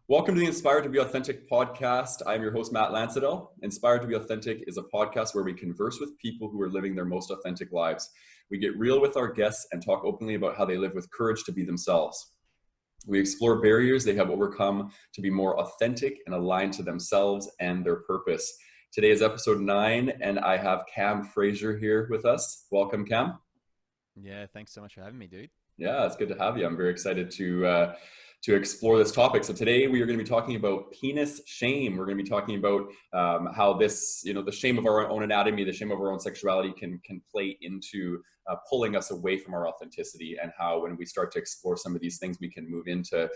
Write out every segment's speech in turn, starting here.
Welcome to the Inspired to Be Authentic podcast. I'm your host, Matt Lansadell. Inspired to Be Authentic is a podcast where we converse with people who are living their most authentic lives. We get real with our guests and talk openly about how they live with courage to be themselves. We explore barriers they have overcome to be more authentic and aligned to themselves and their purpose. Today is episode 9, and I have Cam Fraser here with us. Welcome, Cam. Yeah, thanks so much for having me, dude. Yeah, it's good to have you. I'm very excited to explore this topic. So today we are going to be talking about penis shame. We're going to be talking about how this, the shame of our own anatomy, the shame of our own sexuality can play into pulling us away from our authenticity, and how when we start to explore some of these things, we can move into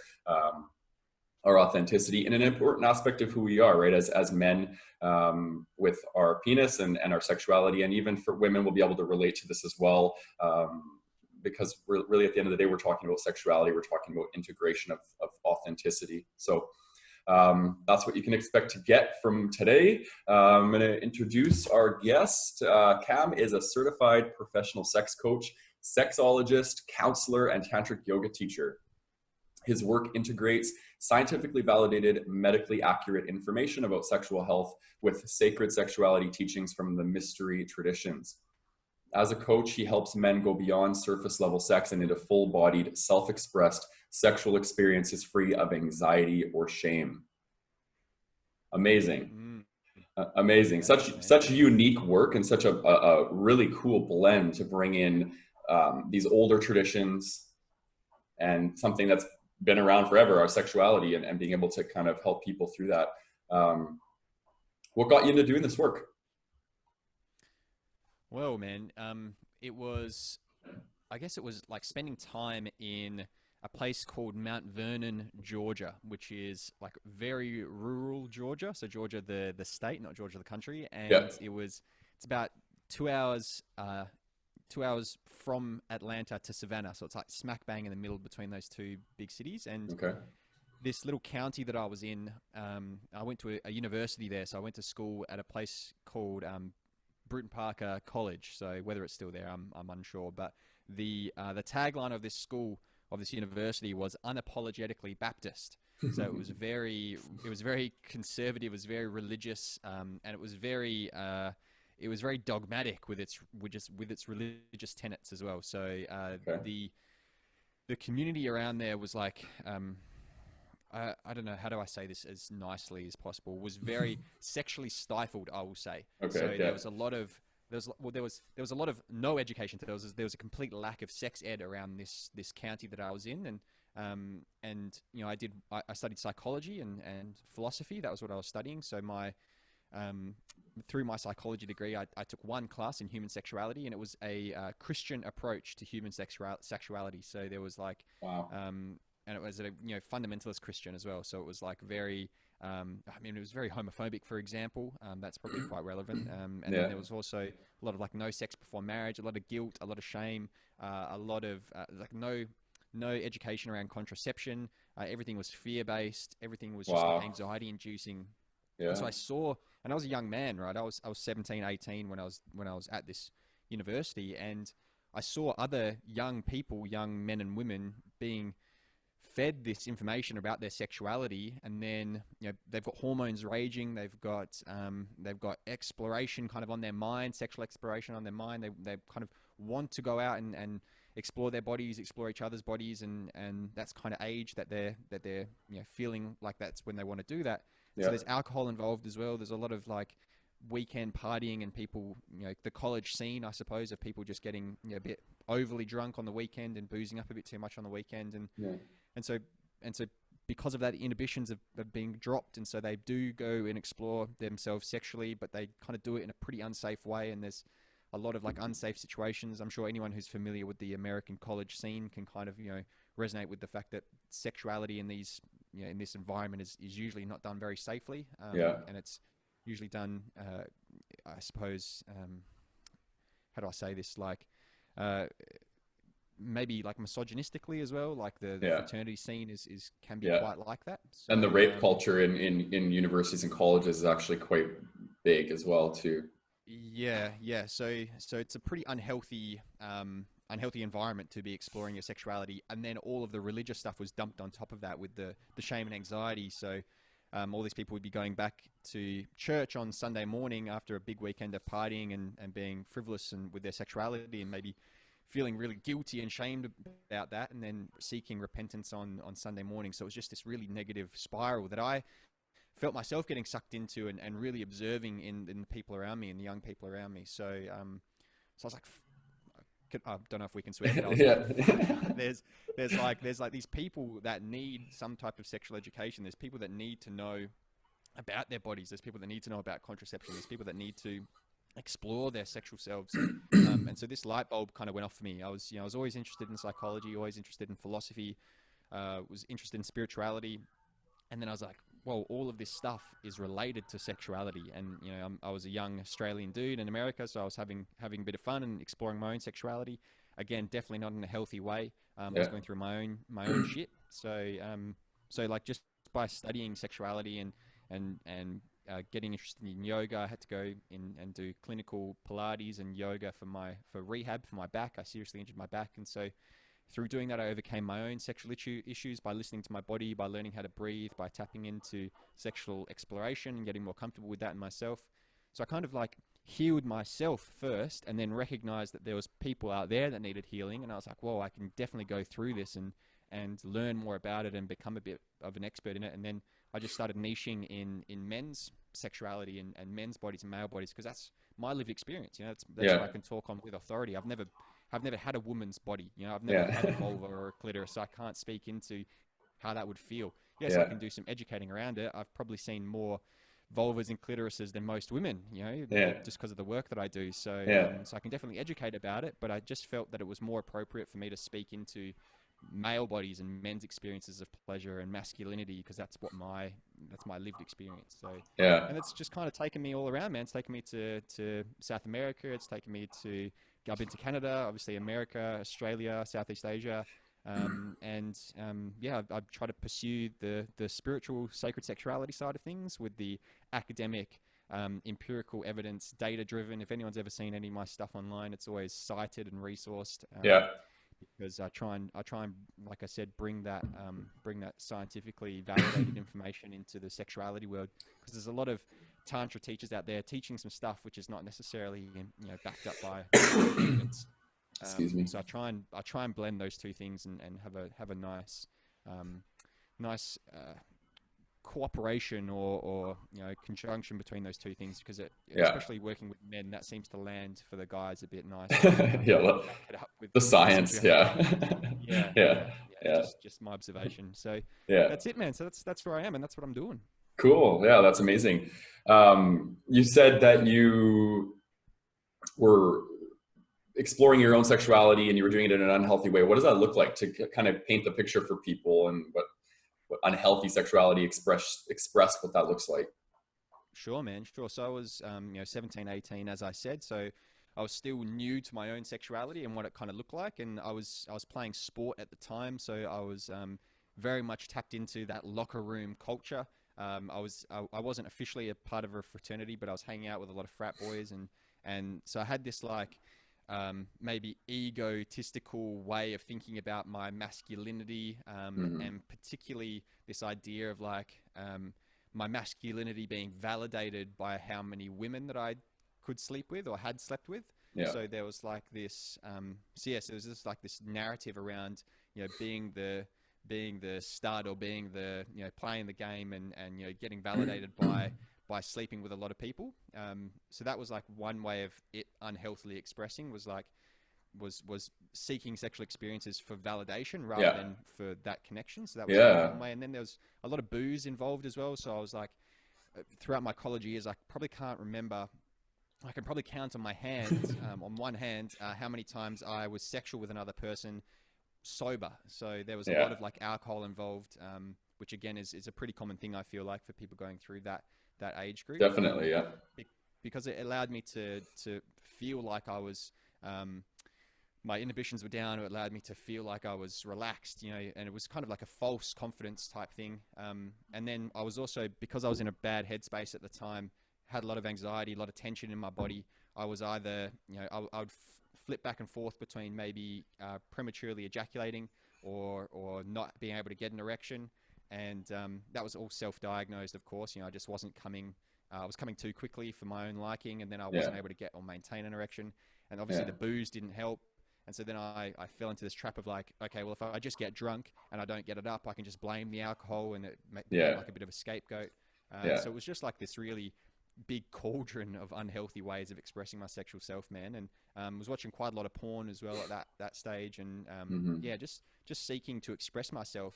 our authenticity and an important aspect of who we are, right? As men, with our penis and our sexuality, and even for women, we'll be able to relate to this as well. Because we're really, at the end of the day, we're talking about sexuality. We're talking about integration of authenticity. So that's what you can expect to get from today. I'm going to introduce our guest. Cam is a certified professional sex coach, sexologist, counselor, and tantric yoga teacher. His work integrates scientifically validated, medically accurate information about sexual health with sacred sexuality teachings from the mystery traditions. As a coach, he helps men go beyond surface level sex and into full-bodied, self-expressed sexual experiences free of anxiety or shame. Amazing. Amazing. Such unique work, and such a really cool blend to bring in these older traditions and something that's been around forever, our sexuality, and being able to kind of help people through that. What got you into doing this work? Well, man, I guess it was like spending time in a place called Mount Vernon, Georgia, which is like very rural Georgia. So Georgia, the state, not Georgia, the country. And Yeah. it's about 2 hours, 2 hours from Atlanta to Savannah. So it's like smack bang in the middle between those two big cities. And Okay. this little county that I was in, I went to a university there. So I went to school at a place called Bruton Parker College. So whether it's still there, I'm unsure. But the tagline of this school, of this university, was unapologetically Baptist. So it was very conservative, it was very religious, and it was very dogmatic with its religious tenets as well. So Okay. the community around there was like, I don't know, how do I say this as nicely as possible, was very sexually stifled, I will say. Okay. So Yeah. there was a lot of there was a lot of no education. There was a complete lack of sex ed around this county that I was in, and I studied psychology and philosophy. That was what I was studying. So through my psychology degree, I took one class in human sexuality, and it was a Christian approach to human sexuality. So there was like, Wow. and it was a fundamentalist Christian as well. So it was like very, it was very homophobic, for example. That's probably quite relevant. And Yeah. then there was also a lot of like no sex before marriage, a lot of guilt, a lot of shame, a lot of like no education around contraception. Everything was fear based. Everything was just like Wow. anxiety inducing. Yeah. And so I saw, and I was a young man, right? I was 17, 18 when I was at this university, and I saw other young people, young men and women, being fed this information about their sexuality, and then they've got hormones raging, they've got exploration kind of on their mind, sexual exploration on their mind. They kind of want to go out and explore their bodies, explore each other's bodies, and that's kind of age that they're feeling like that's when they want to do that. Yeah. So there's alcohol involved as well. There's a lot of like weekend partying, and people, the college scene, I suppose, of people just getting a bit overly drunk on the weekend and boozing up a bit too much on the weekend, and so because of that, inhibitions have been dropped, and so they do go and explore themselves sexually, but they kind of do it in a pretty unsafe way, and there's a lot of like unsafe situations. I'm sure anyone who's familiar with the American college scene can kind of resonate with the fact that sexuality in these in this environment is usually not done very safely, and it's usually done, I suppose, how do I say this, like maybe like misogynistically as well. Like the fraternity scene can be quite like that. So, and the rape culture in universities and colleges is actually quite big as well too. Yeah. So it's a pretty unhealthy unhealthy environment to be exploring your sexuality. And then all of the religious stuff was dumped on top of that with the shame and anxiety. So all these people would be going back to church on Sunday morning after a big weekend of partying and being frivolous and with their sexuality, and maybe feeling really guilty and shamed about that, and then seeking repentance on Sunday morning. So it was just this really negative spiral that I felt myself getting sucked into, and really observing in the people around me and the young people around me. So so I was like, I don't know if we can swear, but I was like, there's like these people that need some type of sexual education. There's people that need to know about their bodies. There's people that need to know about contraception. There's people that need to explore their sexual selves. And so this light bulb kind of went off for me. I was always interested in psychology, always interested in philosophy, was interested in spirituality. And then I was like, well, all of this stuff is related to sexuality. And, I was a young Australian dude in America, so I was having a bit of fun and exploring my own sexuality. Again, definitely not in a healthy way. I was going through my own shit. So, like, just by studying sexuality and getting interested in yoga, I had to go in and do clinical Pilates and yoga for rehab for my back. I seriously injured my back, and so through doing that, I overcame my own sexual issues by listening to my body, by learning how to breathe, by tapping into sexual exploration and getting more comfortable with that in myself. So I kind of like healed myself first, and then recognized that there was people out there that needed healing, and I was like, whoa, I can definitely go through this and learn more about it and become a bit of an expert in it. And then I just started niching in men's sexuality and men's bodies and male bodies, because that's my lived experience. That's what I can talk on with authority. I've never had a woman's body. I've never had a vulva or a clitoris, so I can't speak into how that would feel. Yes, I can do some educating around it. I've probably seen more vulvas and clitorises than most women, just because of the work that I do. So, so I can definitely educate about it, but I just felt that it was more appropriate for me to speak into male bodies and men's experiences of pleasure and masculinity, because that's my lived experience. So and it's just kind of taken me all around, man. It's taken me to South America. It's taken me to, I've been to Canada, obviously America, Australia, Southeast Asia, I've tried to pursue the spiritual sacred sexuality side of things with the academic, empirical evidence, data driven. If anyone's ever seen any of my stuff online, it's always cited and resourced. Because I try and, like I said, bring that scientifically validated information into the sexuality world, because there's a lot of tantra teachers out there teaching some stuff which is not necessarily backed up by evidence. Excuse me. So I try and blend those two things and have a nice cooperation or conjunction between those two things, because especially working with men, that seems to land for the guys a bit nice. The science. Just my observation. So that's it, man. So that's where I am, and that's what I'm doing. Cool. Yeah, that's amazing. You said that you were exploring your own sexuality and you were doing it in an unhealthy way. What does that look like, to kind of paint the picture for people, and what unhealthy sexuality express what that looks like? Sure, man. Sure. So I was 17, 18, as I said. So I was still new to my own sexuality and what it kind of looked like, and I was playing sport at the time, so I was very much tapped into that locker room culture. I wasn't officially a part of a fraternity, but I was hanging out with a lot of frat boys, and so I had this like maybe egotistical way of thinking about my masculinity, and particularly this idea of like my masculinity being validated by how many women that I could sleep with or had slept with. So there was like this so there was just like this narrative around being the stud, or being the playing the game and getting validated by sleeping with a lot of people. So that was like one way of it unhealthily expressing, was seeking sexual experiences for validation rather than for that connection. So that was one way. And then there was a lot of booze involved as well. So I was like, throughout my college years, I probably can't remember. I can probably count on my hand, on one hand, how many times I was sexual with another person sober. So there was a lot of like alcohol involved, which again is a pretty common thing, I feel like, for people going through that age group. Definitely, because it allowed me to feel like I was, my inhibitions were down. It allowed me to feel like I was relaxed, and it was kind of like a false confidence type thing. And then I was also, because I was in a bad headspace at the time, had a lot of anxiety, a lot of tension in my body. I was either, I would flip back and forth between maybe prematurely ejaculating or not being able to get an erection. And that was all self-diagnosed, of course. You know, I just wasn't coming. I was coming too quickly for my own liking, and then I wasn't able to get or maintain an erection. And obviously the booze didn't help. And so then I fell into this trap of like, okay, well, if I just get drunk and I don't get it up, I can just blame the alcohol, and it became like a bit of a scapegoat. So it was just like this really big cauldron of unhealthy ways of expressing my sexual self, man. And was watching quite a lot of porn as well at that stage. And just seeking to express myself.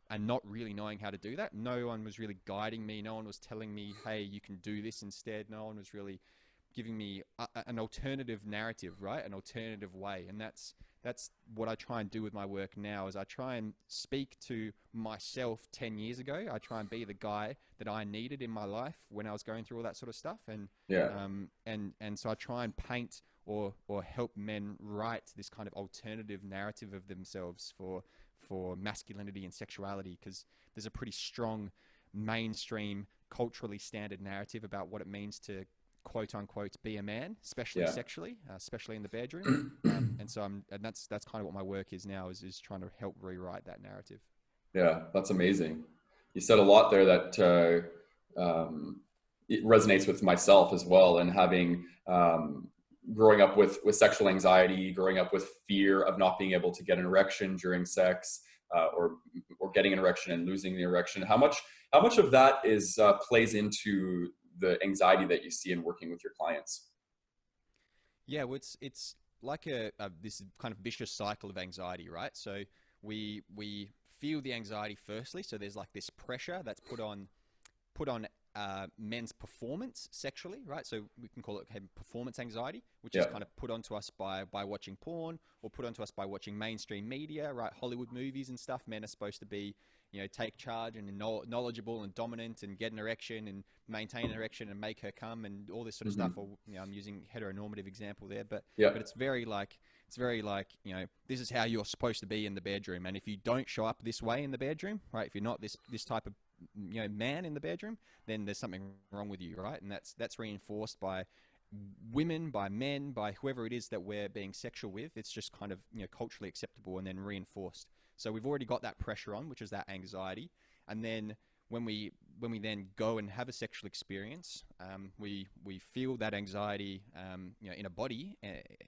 And not really knowing how to do that. No one was really guiding me. No one was telling me, hey, you can do this instead. No one was really giving me an alternative narrative, right? An alternative way. And that's what I try and do with my work now, is I try and speak to myself 10 years ago. I try and be the guy that I needed in my life when I was going through all that sort of stuff. And so I try and paint or help men write this kind of alternative narrative of themselves for masculinity and sexuality, because there's a pretty strong mainstream culturally standard narrative about what it means to quote unquote be a man, especially sexually, especially in the bedroom. And that's kind of what my work is now, is trying to help rewrite that narrative. Yeah, that's amazing. You said a lot there that it resonates with myself as well, and having growing up with sexual anxiety, growing up with fear of not being able to get an erection during sex, or getting an erection and losing the erection. How much of that is plays into the anxiety that you see in working with your clients? Yeah, well, it's like this kind of vicious cycle of anxiety, right? So we feel the anxiety firstly. So there's like this pressure that's put on men's performance sexually, right? So we can call it performance anxiety, which is kind of put onto us by watching porn, or put onto us by watching mainstream media, right? Hollywood movies and stuff. Men are supposed to be, you know, take charge and knowledgeable and dominant and get an erection and maintain an erection and make her come and all this sort of stuff. Or, you know, I'm using heteronormative example there, but it's very like, you know, this is how you're supposed to be in the bedroom. And if you don't show up this way in the bedroom, right? If you're not this type of, you know, man in the bedroom, then there's something wrong with you, right? And that's reinforced by women, by men, by whoever it is that we're being sexual with. It's just kind of, you know, culturally acceptable and then reinforced. So we've already got that pressure on, which is that anxiety. And then when we then go and have a sexual experience, we feel that anxiety, you know, in a body,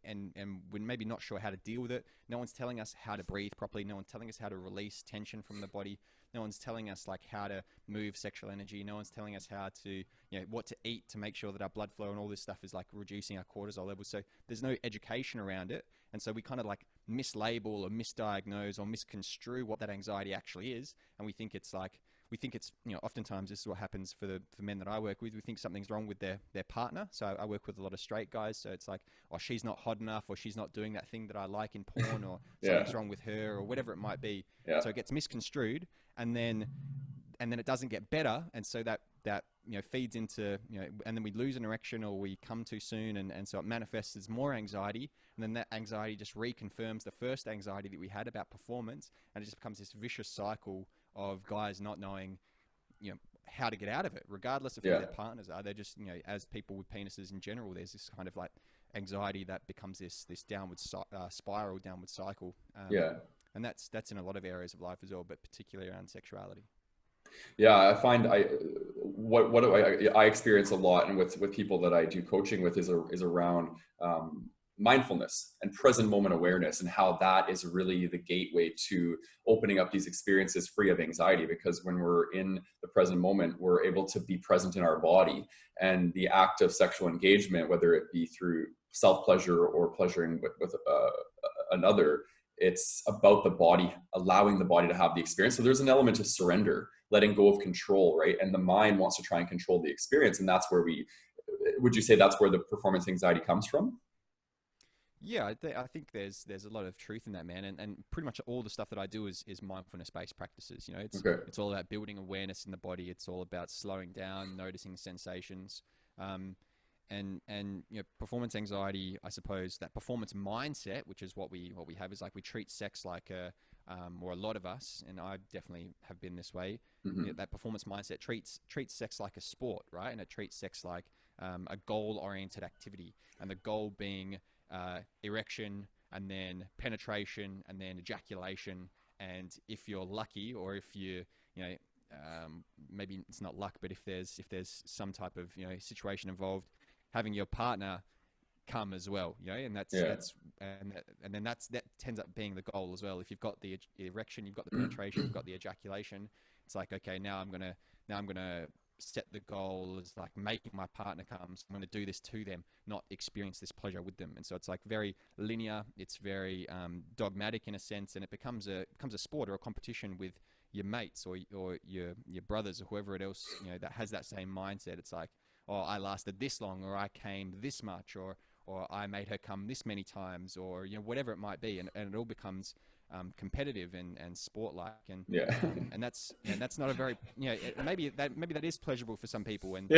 and we're maybe not sure how to deal with it. No one's telling us how to breathe properly. No one's telling us how to release tension from the body. No one's telling us like how to move sexual energy. No one's telling us how to, you know, what to eat to make sure that our blood flow and all this stuff is like reducing our cortisol levels. So there's no education around it. And so we kind of like mislabel or misdiagnose or misconstrue what that anxiety actually is. And we think it's, you know, oftentimes this is what happens for men that I work with. We think something's wrong with their partner. So I work with a lot of straight guys. So it's like, oh, she's not hot enough, or she's not doing that thing that I like in porn, or something's wrong with her, or whatever it might be. So it gets misconstrued, and then it doesn't get better. And so that, you know, feeds into, you know, and then we lose an erection, or we come too soon. And so it manifests as more anxiety. And then that anxiety just reconfirms the first anxiety that we had about performance. And it just becomes this vicious cycle of guys not knowing, you know, how to get out of it, regardless of who their partners are. They're just, you know, as people with penises in general, there's this kind of like anxiety that becomes this downward spiral, downward cycle. And that's in a lot of areas of life as well, but particularly around sexuality. Yeah, I find what I experience a lot, and with people that I do coaching with, is around mindfulness and present moment awareness, and how that is really the gateway to opening up these experiences free of anxiety. Because when we're in the present moment, we're able to be present in our body, and the act of sexual engagement, whether it be through self-pleasure or pleasuring with another, it's about the body, allowing the body to have the experience. So there's an element of surrender, letting go of control, right? And the mind wants to try and control the experience. And that's where would you say that's where the performance anxiety comes from? Yeah, I think there's a lot of truth in that, man. And pretty much all the stuff that I do is mindfulness-based practices. You know, it's all about building awareness in the body. It's all about slowing down, noticing sensations. And you know, performance anxiety, I suppose, that performance mindset, which is what we have, is like we treat sex like or a lot of us, and I definitely have been this way. You know, that performance mindset treats sex like a sport, right? And it treats sex like a goal-oriented activity, and the goal being erection, and then penetration, and then ejaculation. And if you're lucky, or if you know, maybe it's not luck, but if there's some type of, you know, situation involved, having your partner come as well, you know, and that tends up being the goal as well. If you've got the erection, you've got the penetration, you've got the ejaculation, it's like, okay, now I'm gonna set the goal as like making my partner come. So I'm going to do this to them, not experience this pleasure with them. And so it's like very linear. It's very dogmatic in a sense, and it becomes a sport or a competition with your mates or your brothers or whoever else, you know, that has that same mindset. It's like, oh, I lasted this long, or I came this much, or I made her come this many times, or, you know, whatever it might be, and it all becomes competitive and sport-like, and and that's not a very, you know, maybe that is pleasurable for some people, and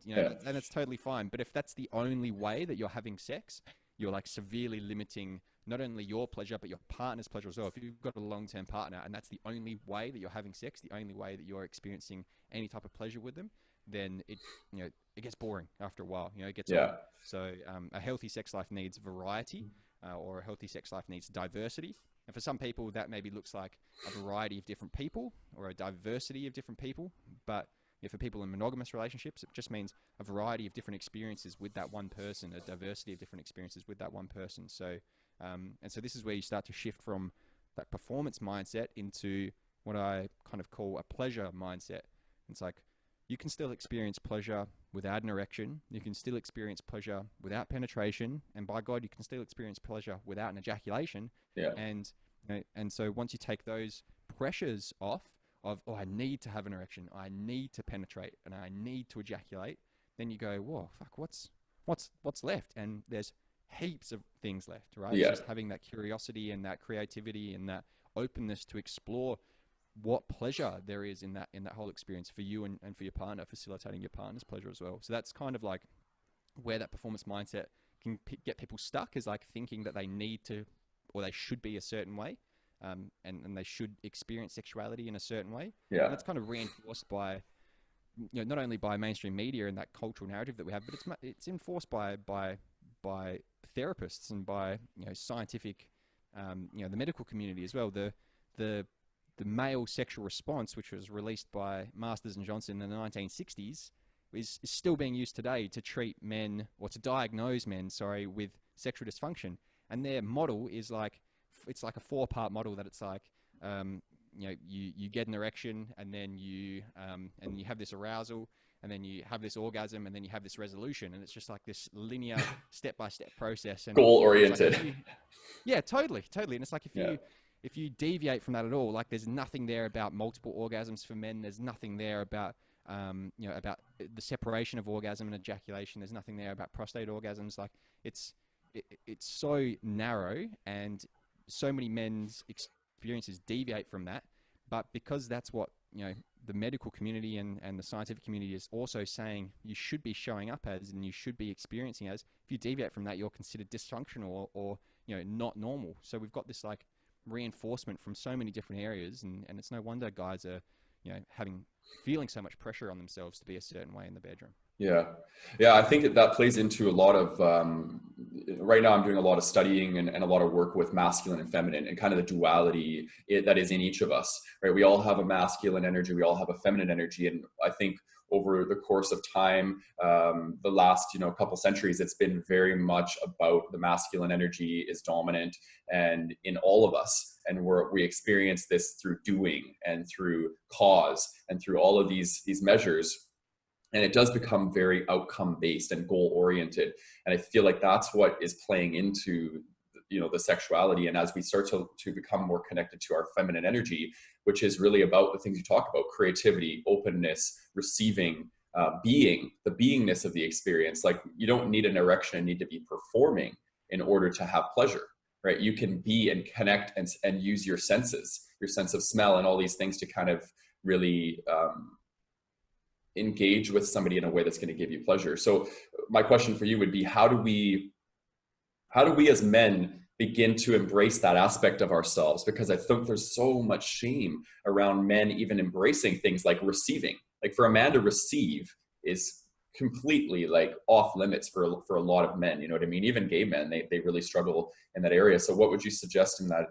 you know, and it's totally fine. But if that's the only way that you're having sex, you're like severely limiting not only your pleasure but your partner's pleasure as well. If you've got a long-term partner and that's the only way that you're having sex, the only way that you're experiencing any type of pleasure with them, then it, you know, it gets boring after a while. You know, it gets old. So a healthy sex life needs variety, or a healthy sex life needs diversity. And for some people, that maybe looks like a variety of different people or a diversity of different people. But for people in monogamous relationships, it just means a variety of different experiences with that one person, a diversity of different experiences with that one person. So, and so this is where you start to shift from that performance mindset into what I kind of call a pleasure mindset. It's like, you can still experience pleasure without an erection. You can still experience pleasure without penetration. And by God, you can still experience pleasure without an ejaculation. And, you know, and so once you take those pressures off of, oh, I need to have an erection, I need to penetrate, and I need to ejaculate, then you go, whoa, fuck, what's left? And there's heaps of things left, right? It's just having that curiosity and that creativity and that openness to explore what pleasure there is in that whole experience for you and for your partner, facilitating your partner's pleasure as well. So that's kind of like where that performance mindset can get people stuck, is like thinking that they need to, or they should be a certain way, and they should experience sexuality in a certain way. And that's kind of reinforced by, you know, not only by mainstream media and that cultural narrative that we have, but it's enforced by therapists and by, you know, scientific, you know, the medical community as well. The male sexual response, which was released by Masters and Johnson in the 1960s, is still being used today to treat men, or to diagnose men, with sexual dysfunction. And their model is like, it's like a 4-part model that it's like, you know, you get an erection, and then you have this arousal, and then you have this orgasm, and then you have this resolution, and it's just like this linear step-by-step process. And goal-oriented. Like yeah, totally. And it's like if you deviate from that at all, like there's nothing there about multiple orgasms for men. There's nothing there about, you know, about the separation of orgasm and ejaculation. There's nothing there about prostate orgasms. Like it's so narrow, and so many men's experiences deviate from that. But because that's what, you know, the medical community and the scientific community is also saying you should be showing up as, and you should be experiencing as, if you deviate from that, you're considered dysfunctional or you know, not normal. So we've got this like reinforcement from so many different areas, and it's no wonder guys are, you know, feeling so much pressure on themselves to be a certain way in the bedroom. I think that plays into a lot of right now I'm doing a lot of studying and a lot of work with masculine and feminine, and kind of the duality that is in each of us, right? We all have a masculine energy, we all have a feminine energy, and I think over the course of time, the last, you know, couple centuries, it's been very much about the masculine energy is dominant and in all of us. And we experience this through doing and through cause and through all of these measures. And it does become very outcome based and goal oriented. And I feel like that's what is playing into, you know, the sexuality. And as we start to become more connected to our feminine energy, which is really about the things you talk about: creativity, openness, receiving, being, the beingness of the experience. Like, you don't need an erection and need to be performing in order to have pleasure, right? You can be and connect and use your senses, your sense of smell and all these things to kind of really engage with somebody in a way that's going to give you pleasure. So my question for you would be, how do we as men begin to embrace that aspect of ourselves? Because I think there's so much shame around men even embracing things like receiving. Like, for a man to receive is completely like off limits for a lot of men. You know what I mean? Even gay men, they really struggle in that area. So what would you suggest in that?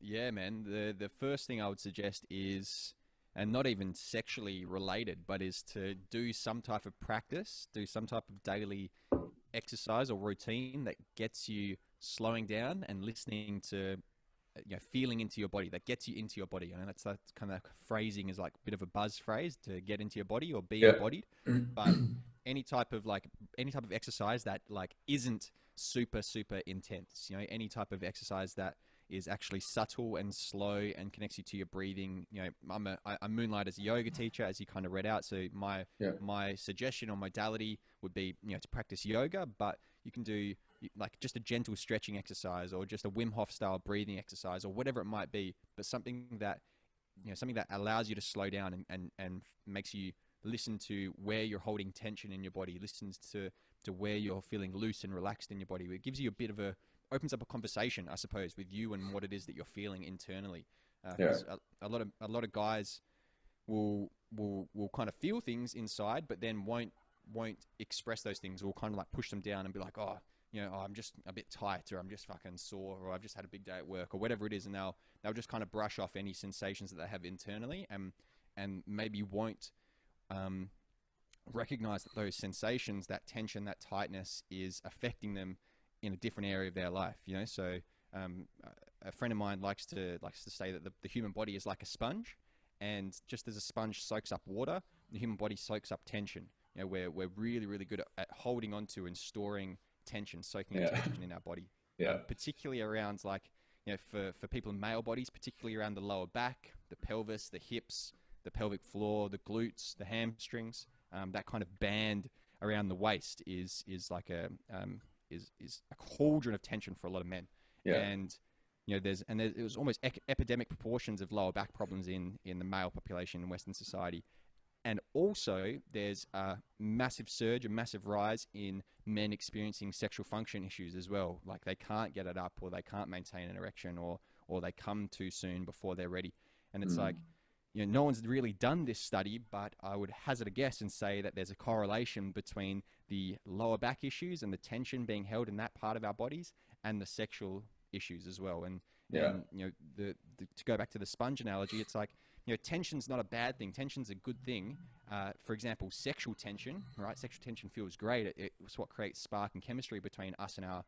Yeah, man. The first thing I would suggest is, and not even sexually related, but is to do some type of practice, do some type of daily exercise or routine that gets you slowing down and listening to, feeling into your body, that gets you into your body. I know that's that kind of phrasing is like a bit of a buzz phrase, to get into your body or be Yeah. embodied. But any type of exercise that like isn't super intense, any type of exercise that is actually subtle and slow and connects you to your breathing. I moonlight as a yoga teacher, as you kind of read out. So my suggestion or modality would be, to practice yoga, but you can do like just a gentle stretching exercise or just a Wim Hof style breathing exercise or whatever it might be, but something that allows you to slow down and makes you listen to where you're holding tension in your body, listens to where you're feeling loose and relaxed in your body. It gives you opens up a conversation, I suppose, with you and what it is that you're feeling internally. A lot of guys will kind of feel things inside, but then won't express those things, or kind of like push them down and be like, I'm just a bit tight, or I'm just fucking sore, or I've just had a big day at work, or whatever it is, and they'll just kind of brush off any sensations that they have internally, and maybe won't recognize that those sensations, that tension, that tightness is affecting them in a different area of their life. So a friend of mine likes to say that the human body is like a sponge, and just as a sponge soaks up water, the human body soaks up tension. We're really good at holding on to and storing tension, soaking up tension in our body. Particularly around for people in male bodies, particularly around the lower back, the pelvis, the hips, the pelvic floor, the glutes, the hamstrings. That kind of band around the waist is like a cauldron of tension for a lot of men. And it was almost epidemic proportions of lower back problems in the male population in Western society. And also there's a massive surge, a massive rise in men experiencing sexual function issues as well. Like they can't get it up, or they can't maintain an erection, or they come too soon before they're ready. And it's like, no one's really done this study, but I would hazard a guess and say that there's a correlation between the lower back issues and the tension being held in that part of our bodies and the sexual issues as well. And to go back to the sponge analogy, it's like, tension's not a bad thing. Tension's a good thing. For example, sexual tension, right? Sexual tension feels great. It's what creates spark and chemistry between us and our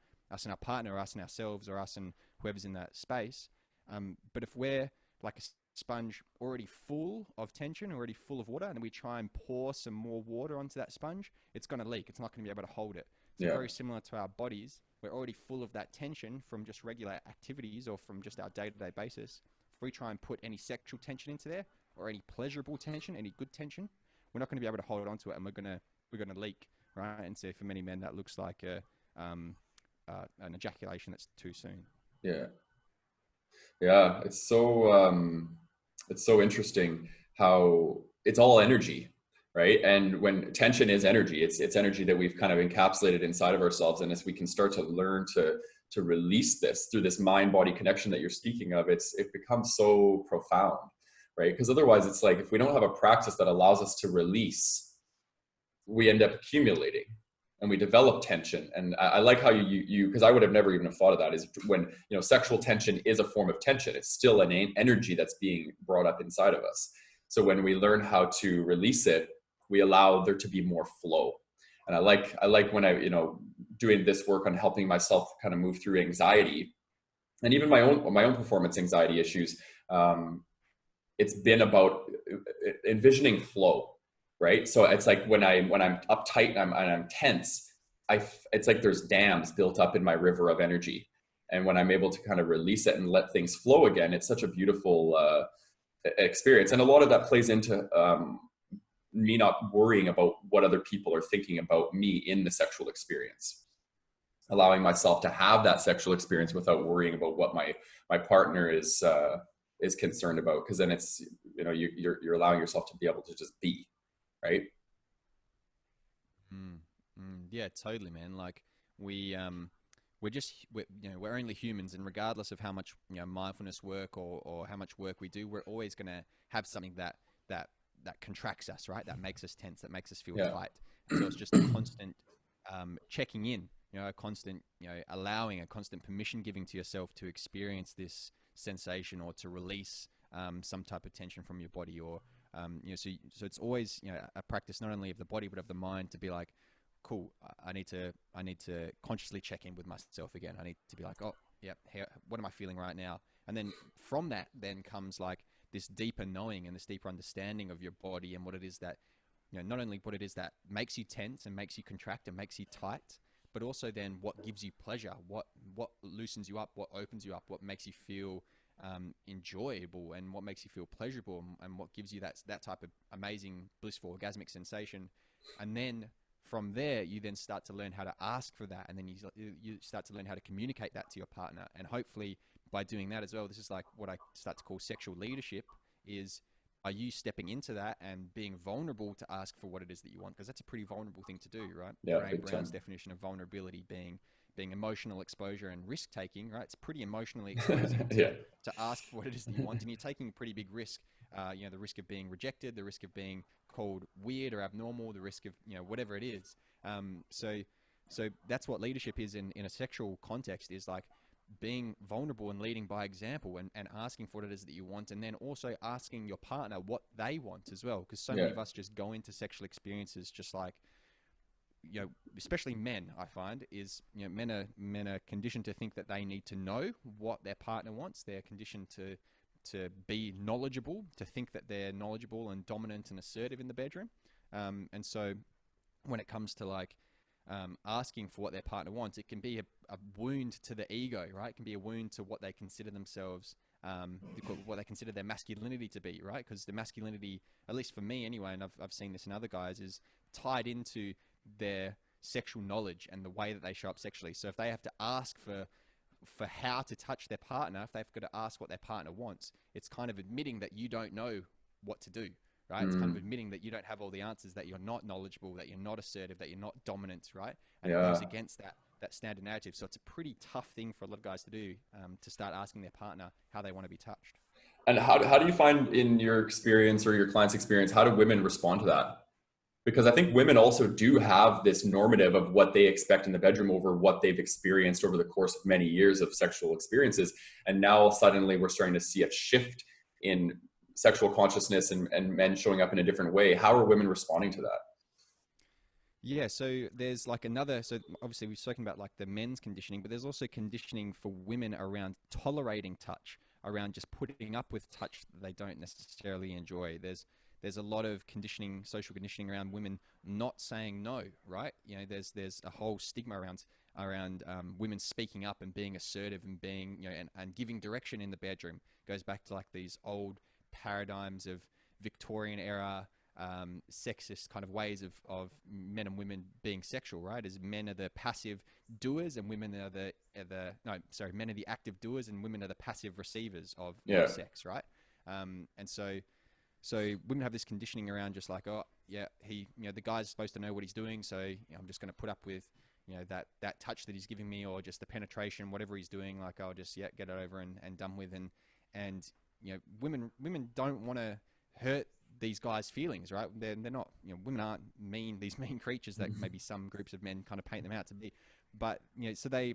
partner, or us and ourselves, or us and whoever's in that space. But if we're like a sponge already full of tension, already full of water, and we try and pour some more water onto that sponge, it's going to leak. It's not going to be able to hold it. So very similar to our bodies, we're already full of that tension from just regular activities or from just our day-to-day basis. If we try and put any sexual tension into there, or any pleasurable tension, any good tension, we're not going to be able to hold on to it, and we're going to leak, right? And so for many men, that looks like an ejaculation that's too soon. It's so interesting how it's all energy, right? And when tension is energy, it's energy that we've kind of encapsulated inside of ourselves. And as we can start to learn to release this through this mind-body connection that you're speaking of, it becomes so profound, right? Because otherwise it's like, if we don't have a practice that allows us to release, we end up accumulating and we develop tension. And I like how you because I would have never even have thought of that, is when, sexual tension is a form of tension. It's still an energy that's being brought up inside of us. So when we learn how to release it, we allow there to be more flow. And I like when I, doing this work on helping myself kind of move through anxiety and even my own performance anxiety issues. It's been about envisioning flow. Right. So it's like when I'm uptight and I'm tense, it's like there's dams built up in my river of energy. And when I'm able to kind of release it and let things flow again, it's such a beautiful experience. And a lot of that plays into me not worrying about what other people are thinking about me in the sexual experience. Allowing myself to have that sexual experience without worrying about what my partner is concerned about. Because then it's, you're allowing yourself to be able to just be. Right. Yeah, totally, man. Like we're only humans, and regardless of how much mindfulness work or how much work we do, we're always going to have something that that contracts us, right? That makes us tense, that makes us feel Yeah. tight. And so it's just a constant checking in, a constant, allowing, a constant permission giving to yourself to experience this sensation or to release some type of tension from your body, or so it's always a practice not only of the body but of the mind, to be like, cool, I need to consciously check in with myself again. I need to be like, oh yeah, what am I feeling right now? And then from that then comes like this deeper knowing and this deeper understanding of your body and what it is that, not only what it is that makes you tense and makes you contract and makes you tight, but also then what gives you pleasure, what loosens you up, what opens you up, what makes you feel enjoyable, and what makes you feel pleasurable, and what gives you that type of amazing, blissful, orgasmic sensation. And then from there, you then start to learn how to ask for that, and then you start to learn how to communicate that to your partner. And hopefully by doing that as well, this is like what I start to call sexual leadership, is are you stepping into that and being vulnerable to ask for what it is that you want? Because that's a pretty vulnerable thing to do, right? Yeah, Brene Brown's definition of vulnerability being emotional exposure and risk taking, right? It's pretty emotionally exposing to ask for what it is that you want, and you're taking a pretty big risk. The risk of being rejected, the risk of being called weird or abnormal, the risk of whatever it is. So that's what leadership is in a sexual context, is like being vulnerable and leading by example, and asking for what it is that you want, and then also asking your partner what they want as well. Because so many of us just go into sexual experiences just like, especially men, I find, is men are conditioned to think that they need to know what their partner wants. They're conditioned to be knowledgeable, to think that they're knowledgeable and dominant and assertive in the bedroom. And so when it comes to like asking for what their partner wants, it can be a wound to the ego, right? It can be a wound to what they consider themselves, what they consider their masculinity to be, right? Because the masculinity, at least for me anyway, and I've seen this in other guys, is tied into their sexual knowledge and the way that they show up sexually. So if they have to ask for how to touch their partner, if they've got to ask what their partner wants, it's kind of admitting that you don't know what to do, right? It's kind of admitting that you don't have all the answers, that you're not knowledgeable, that you're not assertive, that you're not dominant, right? And it goes against that standard narrative. So it's a pretty tough thing for a lot of guys to do, to start asking their partner how they want to be touched. And how do you find, in your experience or your client's experience, how do women respond to that? Because I think women also do have this normative of what they expect in the bedroom over what they've experienced over the course of many years of sexual experiences. And now suddenly we're starting to see a shift in sexual consciousness and men showing up in a different way. How are women responding to that? Yeah, so there's like so obviously we've spoken about like the men's conditioning, but there's also conditioning for women around tolerating touch, around just putting up with touch that they don't necessarily enjoy. There's a lot of conditioning, social conditioning around women not saying no, right? There's a whole stigma around women speaking up and being assertive and being, and giving direction in the bedroom. It goes back to like these old paradigms of Victorian era sexist kind of ways of men and women being sexual, right? As men are the passive doers and women are men are the active doers and women are the passive receivers of sex, right? And so women have this conditioning around just like, oh yeah, the guy's supposed to know what he's doing, so I'm just going to put up with that touch that he's giving me, or just the penetration, whatever he's doing. Like I'll just get it over and done with. And women don't want to hurt these guys' feelings, right? They're not, women aren't these mean creatures that maybe some groups of men kind of paint them out to be. But so they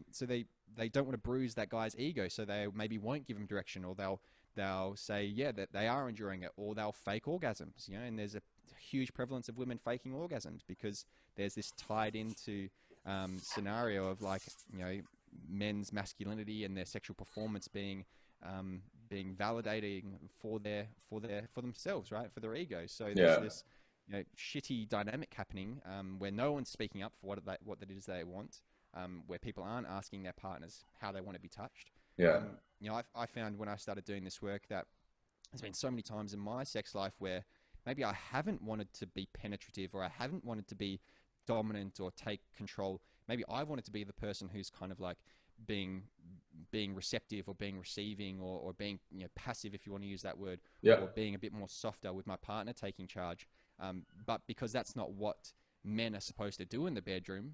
don't want to bruise that guy's ego, so they maybe won't give him direction, or they'll say that they are enjoying it, or they'll fake orgasms, and there's a huge prevalence of women faking orgasms because there's this tied into scenario of like men's masculinity and their sexual performance being validating for themselves, right, for their ego. So there's this shitty dynamic happening where no one's speaking up for what it is they want, where people aren't asking their partners how they want to be touched. I found when I started doing this work that there's been so many times in my sex life where maybe I haven't wanted to be penetrative, or I haven't wanted to be dominant or take control. Maybe I wanted to be the person who's kind of like being receptive, or being receiving, or being passive, if you want to use that word, or being a bit more softer with my partner, taking charge. But because that's not what men are supposed to do in the bedroom,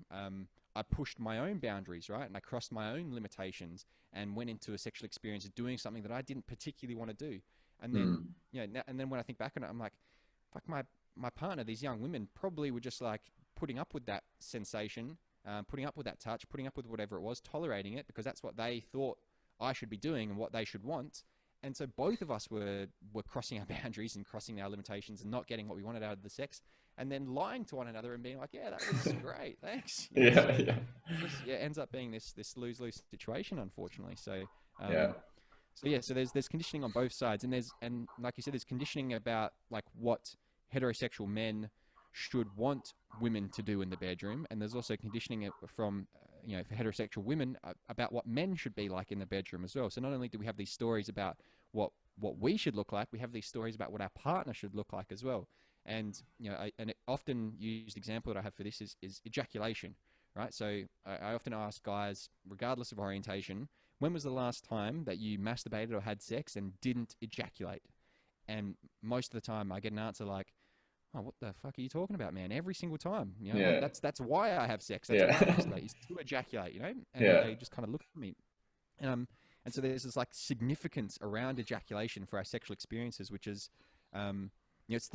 I pushed my own boundaries, right? And I crossed my own limitations and went into a sexual experience doing something that I didn't particularly want to do. And then, and then when I think back on it, I'm like, fuck, my partner, these young women probably were just like putting up with that sensation, putting up with that touch, putting up with whatever it was, tolerating it because that's what they thought I should be doing and what they should want. And so both of us were crossing our boundaries and crossing our limitations and not getting what we wanted out of the sex, and then lying to one another and being like, yeah, that was great, thanks. You know, Yeah, so yeah, it ends up being this lose-lose situation, unfortunately. So yeah, so there's conditioning on both sides, and like you said, there's conditioning about like what heterosexual men should want women to do in the bedroom, and there's also conditioning from for heterosexual women about what men should be like in the bedroom as well. So not only do we have these stories about what we should look like, we have these stories about what our partner should look like as well. And an often used example that I have for this is ejaculation, right? So I often ask guys, regardless of orientation, when was the last time that you masturbated or had sex and didn't ejaculate? And most of the time I get an answer like, oh, what the fuck are you talking about, man? Every single time, yeah, that's why I have sex. That's why I yeah, masturbate, is to ejaculate, And yeah. they just kind of look at me. And so there's this like significance around ejaculation for our sexual experiences, which is, it's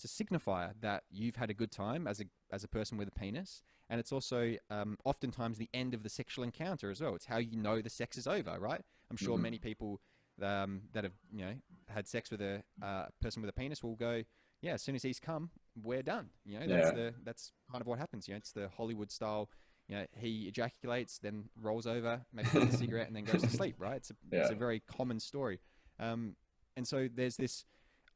a signifier that you've had a good time as a person with a penis, and it's also oftentimes the end of the sexual encounter as well. It's how you know the sex is over, right? I'm sure many people that have had sex with a person with a penis will go, yeah, as soon as he's come, we're done. That's kind of what happens. It's the Hollywood style. He ejaculates, then rolls over, maybe takes a cigarette, and then goes to sleep. Right? It's a very common story. And so there's this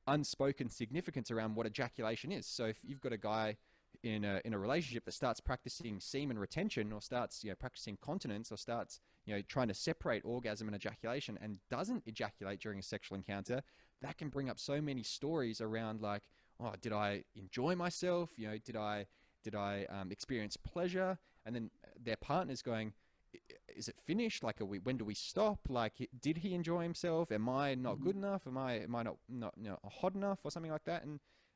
unspoken significance around what ejaculation is. So if you've got a guy in a relationship that starts practicing semen retention, or starts practicing continence, or starts trying to separate orgasm and ejaculation, and doesn't ejaculate during a sexual encounter, that can bring up so many stories around like, oh, did I enjoy myself? Did I experience pleasure? And then their partner's going, is it finished? Like, when do we stop? Like, did he enjoy himself? Am I not good enough? Am I not hot enough, or something like that?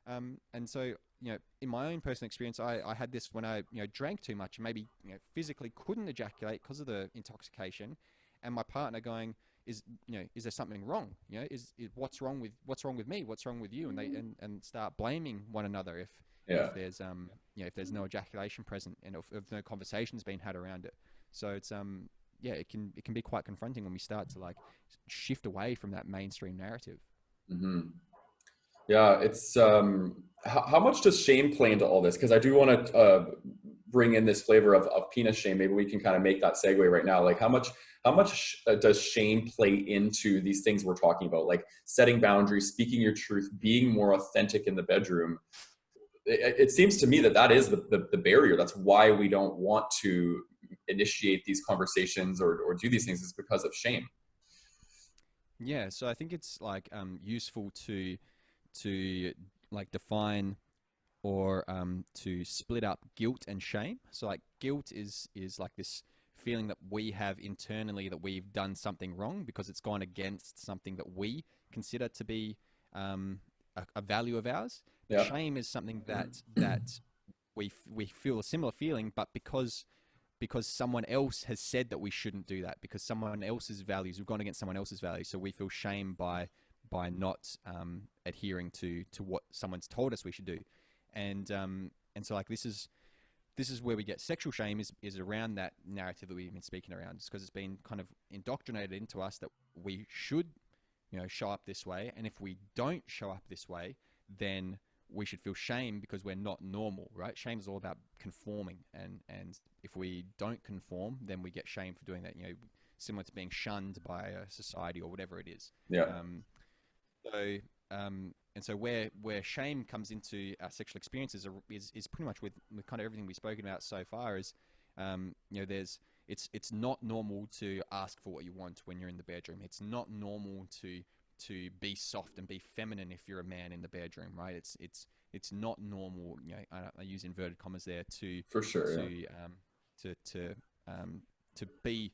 And so in my own personal experience, I had this when I drank too much and maybe physically couldn't ejaculate because of the intoxication, and my partner going, is there something wrong? Is what's wrong with me? What's wrong with you? And they and start blaming one another if there's if there's no ejaculation present, and if no conversation's been had around it. So it's it can be quite confronting when we start to like shift away from that mainstream narrative. Mm-hmm. Yeah, it's how much does shame play into all this? Because I do want to bring in this flavor of penis shame. Maybe we can kind of make that segue right now. Like, how much does shame play into these things we're talking about, like setting boundaries, speaking your truth, being more authentic in the bedroom? It seems to me that is the barrier. That's why we don't want to initiate these conversations or do these things, is because of shame. Yeah, so I think it's like useful to like define or to split up guilt and shame. So like guilt is like this feeling that we have internally that we've done something wrong because it's gone against something that we consider to be a value of ours. Yeah. Shame is something that we feel a similar feeling, but because someone else has said that we shouldn't do that, because someone else's values, we've gone against someone else's values, so we feel shame by not adhering to what someone's told us we should do, and so like this is where we get sexual shame is around that narrative that we've been speaking around, just because it's been kind of indoctrinated into us that we should show up this way, and if we don't show up this way, then we should feel shame because we're not normal, right? Shame is all about conforming, and if we don't conform, then we get shame for doing that. Similar to being shunned by a society or whatever it is. Yeah. And so where shame comes into our sexual experiences is pretty much with kind of everything we've spoken about so far. Is it's not normal to ask for what you want when you're in the bedroom. It's not normal to be soft and be feminine if you're a man in the bedroom, right? It's not normal. I use inverted commas there to for sure to be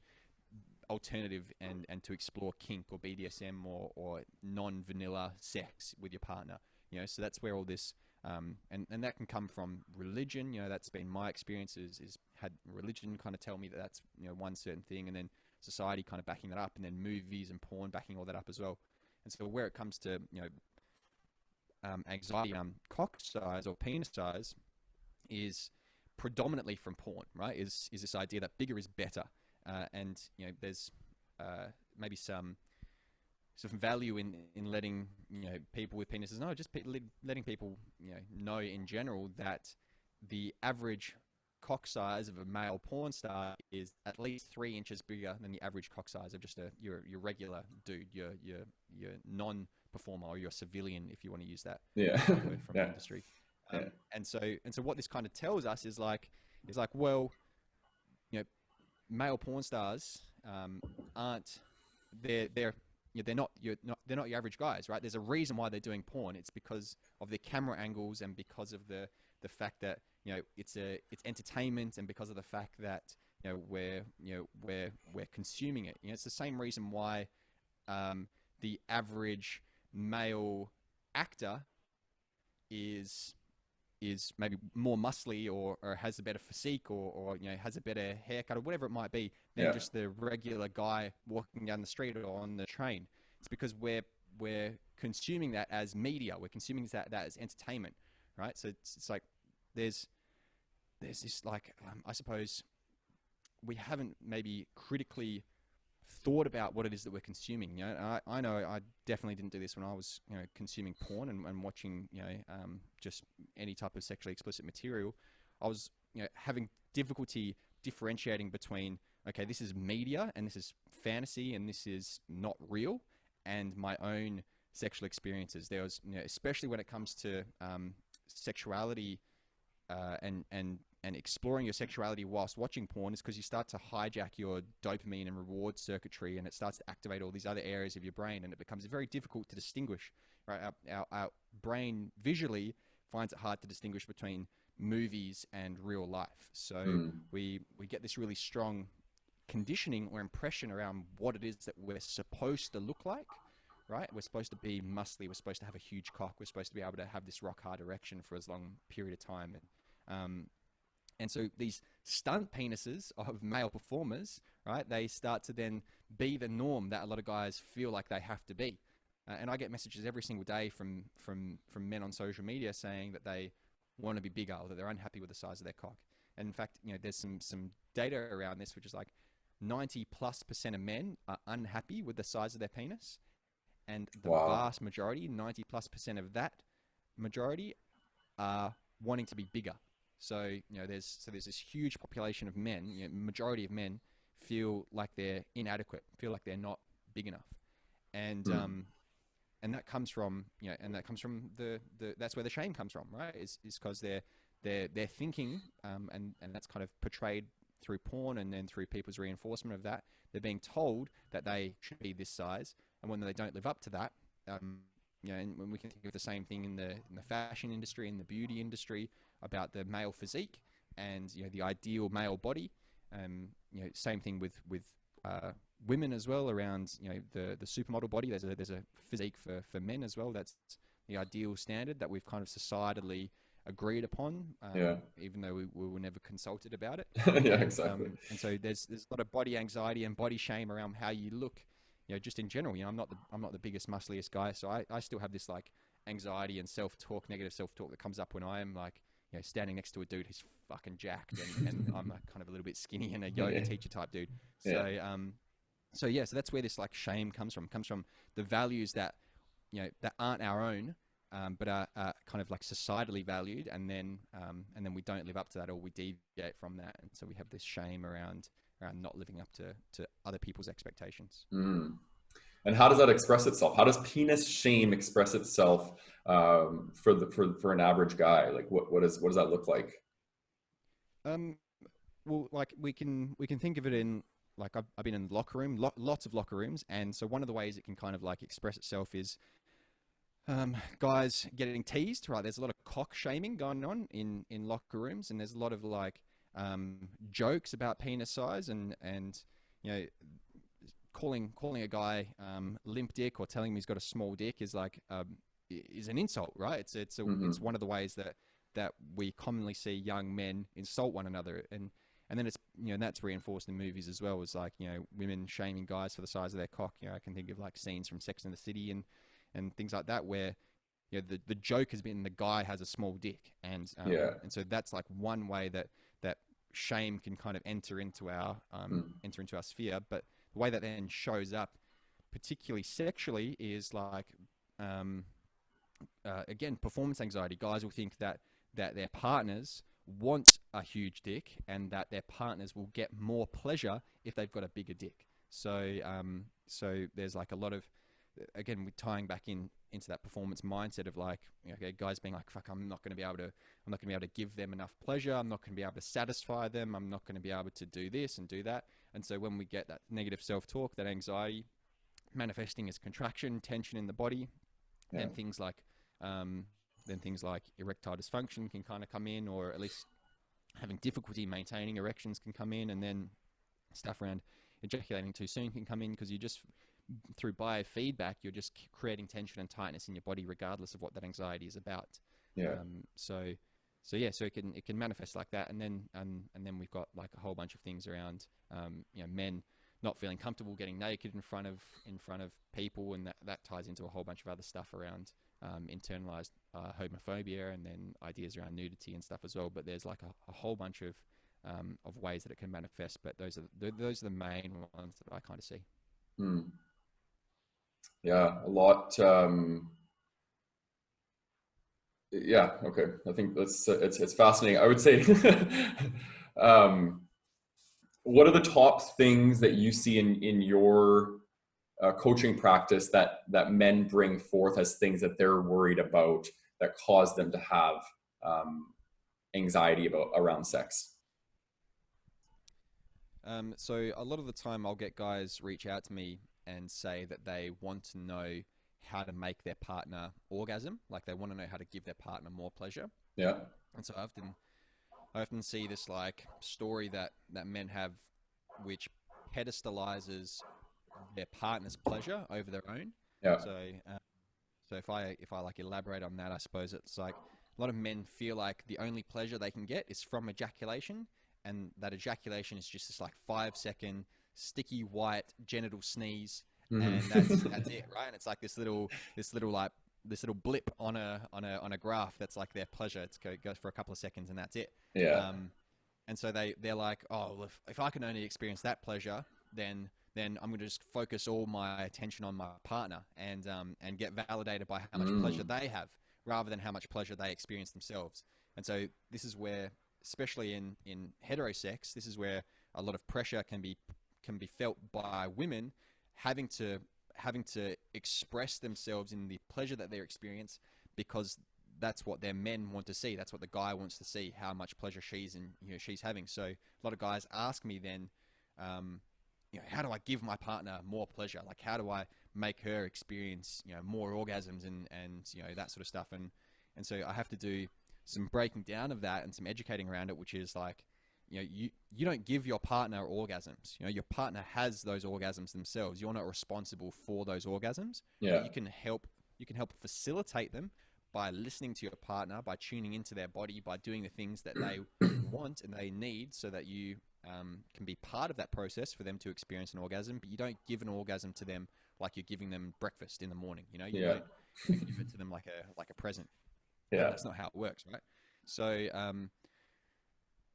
alternative and to explore kink or BDSM or non-vanilla sex with your partner. So that's where all this and that can come from religion. That's been my experience is had religion kind of tell me that that's one certain thing, and then society kind of backing that up, and then movies and porn backing all that up as well. And so where it comes to anxiety around cock size or penis size is predominantly from porn, right? Is this idea that bigger is better, and there's maybe some value in letting people with penises know, just letting people know in general that the average cock size of a male porn star is at least 3 inches bigger than the average cock size of just your regular dude, your non-performer, or your civilian, if you want to use that word from the industry. And so what this kind of tells us is like, well, male porn stars aren't they're not your average guys, right? There's a reason why they're doing porn. It's because of the camera angles, and because of the fact that it's entertainment, and because of the fact that we're consuming it. It's the same reason why the average male actor is maybe more muscly, or has a better physique, or has a better haircut, or whatever it might be, than just the regular guy walking down the street or on the train. It's because we're consuming that as media. We're consuming that as entertainment, right? So it's like there's this like I suppose we haven't maybe critically thought about what it is that we're consuming. I know I definitely didn't do this when I was consuming porn and watching just any type of sexually explicit material. I was having difficulty differentiating between, okay, this is media and this is fantasy and this is not real, and my own sexual experiences. There was especially when it comes to sexuality and exploring your sexuality whilst watching porn, is because you start to hijack your dopamine and reward circuitry, and it starts to activate all these other areas of your brain, and it becomes very difficult to distinguish, right? Our brain visually finds it hard to distinguish between movies and real life. So we get this really strong conditioning or impression around what it is that we're supposed to look like, right? We're supposed to be muscly, we're supposed to have a huge cock, we're supposed to be able to have this rock hard erection for as long period of time. And so these stunt penises of male performers, right, they start to then be the norm that a lot of guys feel like they have to be. And I get messages every single day from men on social media saying that they want to be bigger, or that they're unhappy with the size of their cock. And in fact, there's some data around this, which is like 90+% of men are unhappy with the size of their penis. And the vast majority, 90+% of that majority, are wanting to be bigger. So there's this huge population of men. Majority of men feel like they're inadequate, feel like they're not big enough, and that comes from that's where the shame comes from, right? Is because they're thinking, and that's kind of portrayed through porn and then through people's reinforcement of that. They're being told that they should be this size, and when they don't live up to that, and when we can think of the same thing in the fashion industry, in the beauty industry, about the male physique and the ideal male body. Same thing with women as well, around the supermodel body. There's a physique for men as well. That's the ideal standard that we've kind of societally agreed upon, even though we were never consulted about it. Exactly. And so there's a lot of body anxiety and body shame around how you look. Just in general, I'm not the biggest, muscliest guy, so I still have this like anxiety and self-talk, negative self-talk that comes up when I am like, standing next to a dude who's fucking jacked, and I'm like kind of a little bit skinny and a yoga teacher type dude. So that's where this like shame comes from. It comes from the values that that aren't our own, but are kind of like societally valued, and then we don't live up to that, or we deviate from that, and so we have this shame around not living up to other people's expectations. And how does that express itself? How does penis shame express itself for an average guy? Like what does that look like? Well, like we can think of it in, like, I've been in the locker room, lots of locker rooms, and so one of the ways it can kind of like express itself is guys getting teased, right? There's a lot of cock shaming going on in locker rooms, and there's a lot of like jokes about penis size, and calling a guy limp dick, or telling him he's got a small dick is like is an insult, right? It's one of the ways that we commonly see young men insult one another, and then it's that's reinforced in movies as well. It's like women shaming guys for the size of their cock. I can think of like scenes from Sex and the City and things like that, where the joke has been the guy has a small dick, and so that's like one way that shame can kind of enter into our sphere. But the way that then shows up, particularly sexually, is like again, performance anxiety. Guys will think that their partners want a huge dick, and that their partners will get more pleasure if they've got a bigger dick. So there's like a lot of, again, we're tying back into that performance mindset of like, okay, guys being like, fuck, I'm not going to be able to give them enough pleasure. I'm not going to be able to satisfy them. I'm not going to be able to do this and do that. And so when we get that negative self-talk, that anxiety manifesting as contraction, tension in the body, then things like erectile dysfunction can kind of come in, or at least having difficulty maintaining erections can come in, and then stuff around ejaculating too soon can come in, because you just, through biofeedback, you're just creating tension and tightness in your body regardless of what that anxiety is about. So it can manifest like that, and then we've got like a whole bunch of things around men not feeling comfortable getting naked in front of people, and that ties into a whole bunch of other stuff around internalized homophobia, and then ideas around nudity and stuff as well. But there's like a whole bunch of ways that it can manifest, but those are the main ones that I kind of see. Yeah, a lot. Yeah, okay. I think it's fascinating. I would say, what are the top things that you see in your coaching practice that men bring forth as things that they're worried about that cause them to have anxiety around sex? So a lot of the time I'll get guys reach out to me and say that they want to know how to make their partner orgasm, like they want to know how to give their partner more pleasure. Yeah. And so I often see this like story that men have, which pedestalizes their partner's pleasure over their own. Yeah. So if I like elaborate on that, I suppose it's like a lot of men feel like the only pleasure they can get is from ejaculation, and that ejaculation is just this like 5-second sticky white genital sneeze, and that's it, right? And it's like this little blip on a graph that's like their pleasure. It goes for a couple of seconds and that's it. Yeah. And so they're like, oh, well, if I can only experience that pleasure, then I'm going to just focus all my attention on my partner and get validated by how much pleasure they have, rather than how much pleasure they experience themselves. And so this is where, especially in heterosex, this is where a lot of pressure can be felt by women, having to express themselves in the pleasure that they experience, because that's what their men want to see. That's what the guy wants to see, how much pleasure she's having. So a lot of guys ask me then, how do I give my partner more pleasure? Like, how do I make her experience, more orgasms and that sort of stuff? And so I have to do some breaking down of that and some educating around it, which is like, you don't give your partner orgasms. Your partner has those orgasms themselves. You're not responsible for those orgasms. Yeah. But you can help facilitate them by listening to your partner, by tuning into their body, by doing the things that they want and they need, so that you can be part of that process for them to experience an orgasm. But you don't give an orgasm to them like you're giving them breakfast in the morning. You don't give it to them like a present. Yeah. That's not how it works, right? So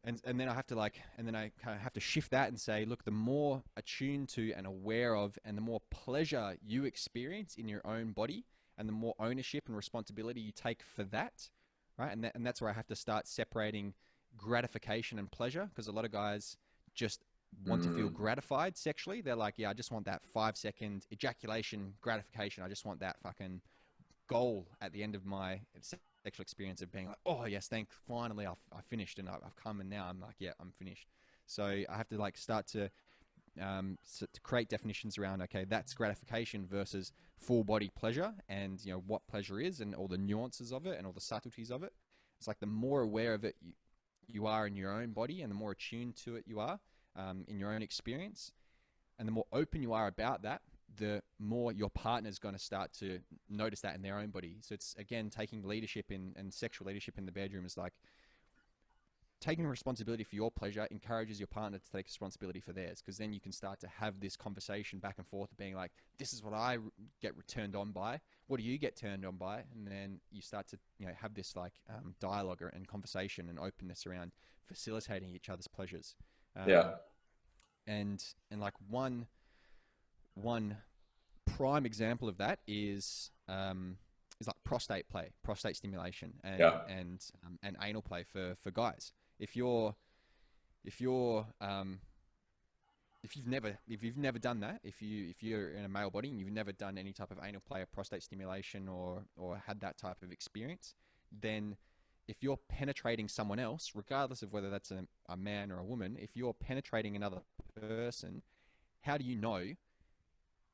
and then I have to kind of have to shift that and say, look, the more attuned to and aware of, and the more pleasure you experience in your own body, and the more ownership and responsibility you take for that, right? And that's where I have to start separating gratification and pleasure, because a lot of guys just want to feel gratified sexually. They're like, yeah, I just want that 5-second ejaculation gratification. I just want that fucking goal at the end of my sexual experience of being like, oh yes, finally I finished and I've come, and now I'm like, yeah, I'm finished. So I have to like start to create definitions around, okay, that's gratification versus full body pleasure, and what pleasure is, and all the nuances of it and all the subtleties of it. It's like the more aware of it you are in your own body, and the more attuned to it you are in your own experience, and the more open you are about that, the more your partner's going to start to notice that in their own body. So it's, again, taking leadership and sexual leadership in the bedroom is like, taking responsibility for your pleasure encourages your partner to take responsibility for theirs, because then you can start to have this conversation back and forth of being like, this is what I get turned on by. What do you get turned on by? And then you start to, you know, have this like dialogue and conversation and openness around facilitating each other's pleasures. And like one prime example of that is like prostate play, prostate stimulation, and anal play for guys. If you've never done that, if you're in a male body and you've never done any type of anal play or prostate stimulation or had that type of experience, then if you're penetrating someone else, regardless of whether that's a man or a woman, if you're penetrating another person, how do you know?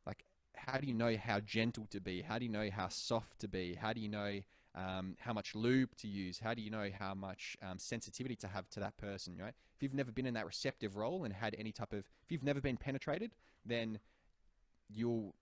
Like, how do you know how gentle to be? How do you know how soft to be? How do you know how much lube to use? How do you know how much sensitivity to have to that person, right? If you've never been in that receptive role and had any type of, if you've never been penetrated, then you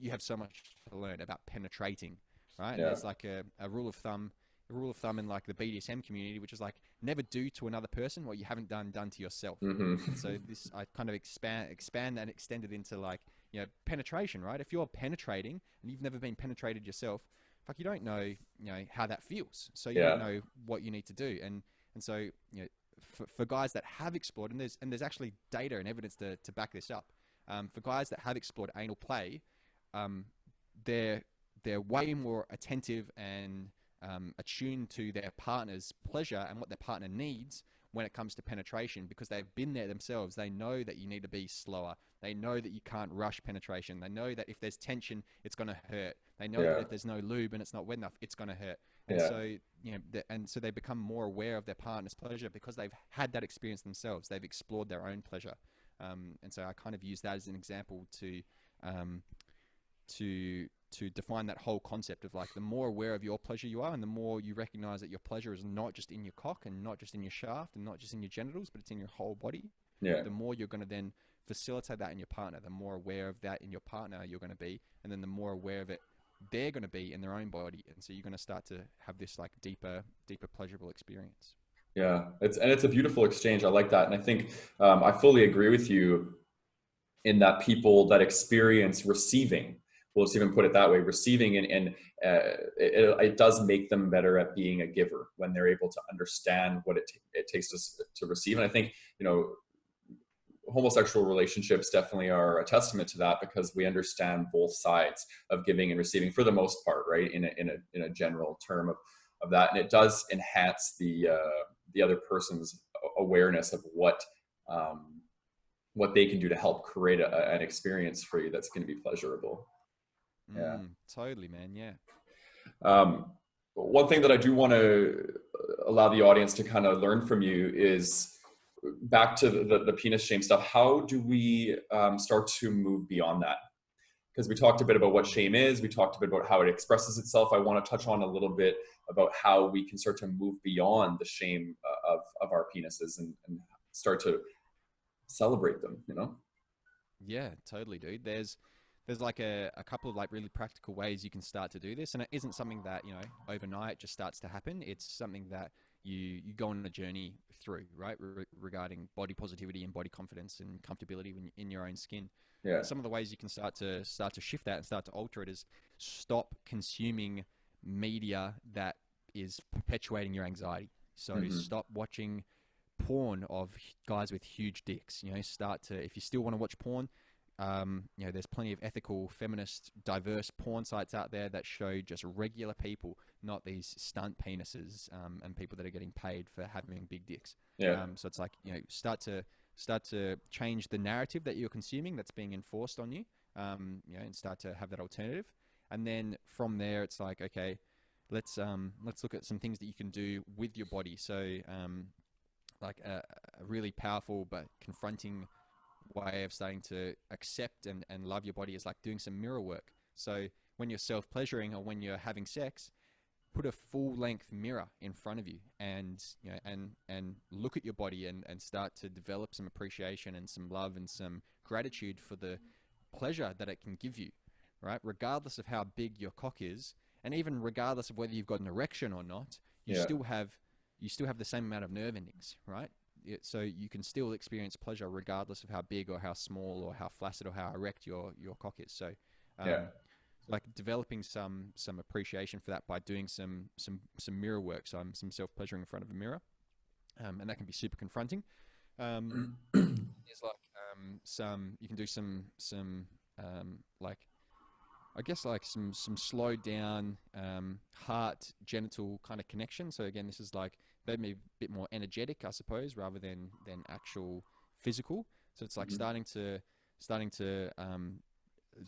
have so much to learn about penetrating, right? There's like a rule of thumb in like the BDSM community, which is like, never do to another person what you haven't done to yourself. And so this, I kind of expand that, extend it into like, you know, penetration, right? If you're penetrating and you've never been penetrated yourself, fuck, you don't know, you know, how that feels. So you don't know what you need to do. And so, you know, for guys that have explored, and there's actually data and evidence to back this up. For guys that have explored anal play, they're way more attentive and attuned to their partner's pleasure and what their partner needs when it comes to penetration, because they've been there themselves. They know that you need to be slower. They know that you can't rush penetration. They know that if there's tension, it's going to hurt. They know that if there's no lube and it's not wet enough, it's going to hurt. And so, you know, and so they become more aware of their partner's pleasure because they've had that experience themselves. They've explored their own pleasure. And so I kind of use that as an example to define that whole concept of like, the more aware of your pleasure you are, and the more you recognize that your pleasure is not just in your cock and not just in your shaft and not just in your genitals, but it's in your whole body. The more you're going to then facilitate that in your partner, the more aware of that in your partner you're going to be, and then the more aware of it they're going to be in their own body. And so you're going to start to have this like deeper pleasurable experience. It's a beautiful exchange. I like that. And I think I fully agree with you in that people that experience receiving, well, let's even put it that way, receiving, and it does make them better at being a giver when they're able to understand what it takes to receive. And I think, you know, homosexual relationships definitely are a testament to that, because we understand both sides of giving and receiving for the most part, right? In a general term of that. And it does enhance the other person's awareness of what they can do to help create an experience for you that's going to be pleasurable. Totally, man. One thing that I do want to allow the audience to kind of learn from you is back to the penis shame stuff. How do we start to move beyond that? Because we talked a bit about what shame is. We talked a bit about how it expresses itself. I want to touch on a little bit about how we can start to move beyond the shame of our penises and start to celebrate them, you know? Yeah, totally, dude. There's like a couple of like really practical ways you can start to do this. And it isn't something that, you know, overnight just starts to happen. It's something that you go on a journey through, right? Regarding body positivity and body confidence and comfortability in your own skin. Some of the ways you can start to shift that and start to alter it is stop consuming media that is perpetuating your anxiety. So stop watching porn of guys with huge dicks. You know, if you still want to watch porn, you know, there's plenty of ethical, feminist, diverse porn sites out there that show just regular people, not these stunt penises, and people that are getting paid for having big dicks. So it's like, you know, start to change the narrative that you're consuming that's being enforced on you, you know, and start to have that alternative. And then from there, it's like, okay, let's look at some things that you can do with your body. So, like a really powerful but confronting way of starting to accept and love your body is like doing some mirror work. So when you're self-pleasuring or when you're having sex, put a full-length mirror in front of you and, you know, and look at your body and start to develop some appreciation and some love and some gratitude for the pleasure that it can give you, right? Regardless of how big your cock is, and even regardless of whether you've got an erection or not, you still have you still have the same amount of nerve endings, right? So you can still experience pleasure regardless of how big or how small or how flaccid or how erect your cock is. So, like developing some appreciation for that by doing some mirror work, so some self pleasuring in front of a mirror, and that can be super confronting. There's like you can do some like, I guess, like some slowed down heart genital kind of connection. So again, this is like maybe a bit more energetic, I suppose, rather than actual physical. So it's like starting to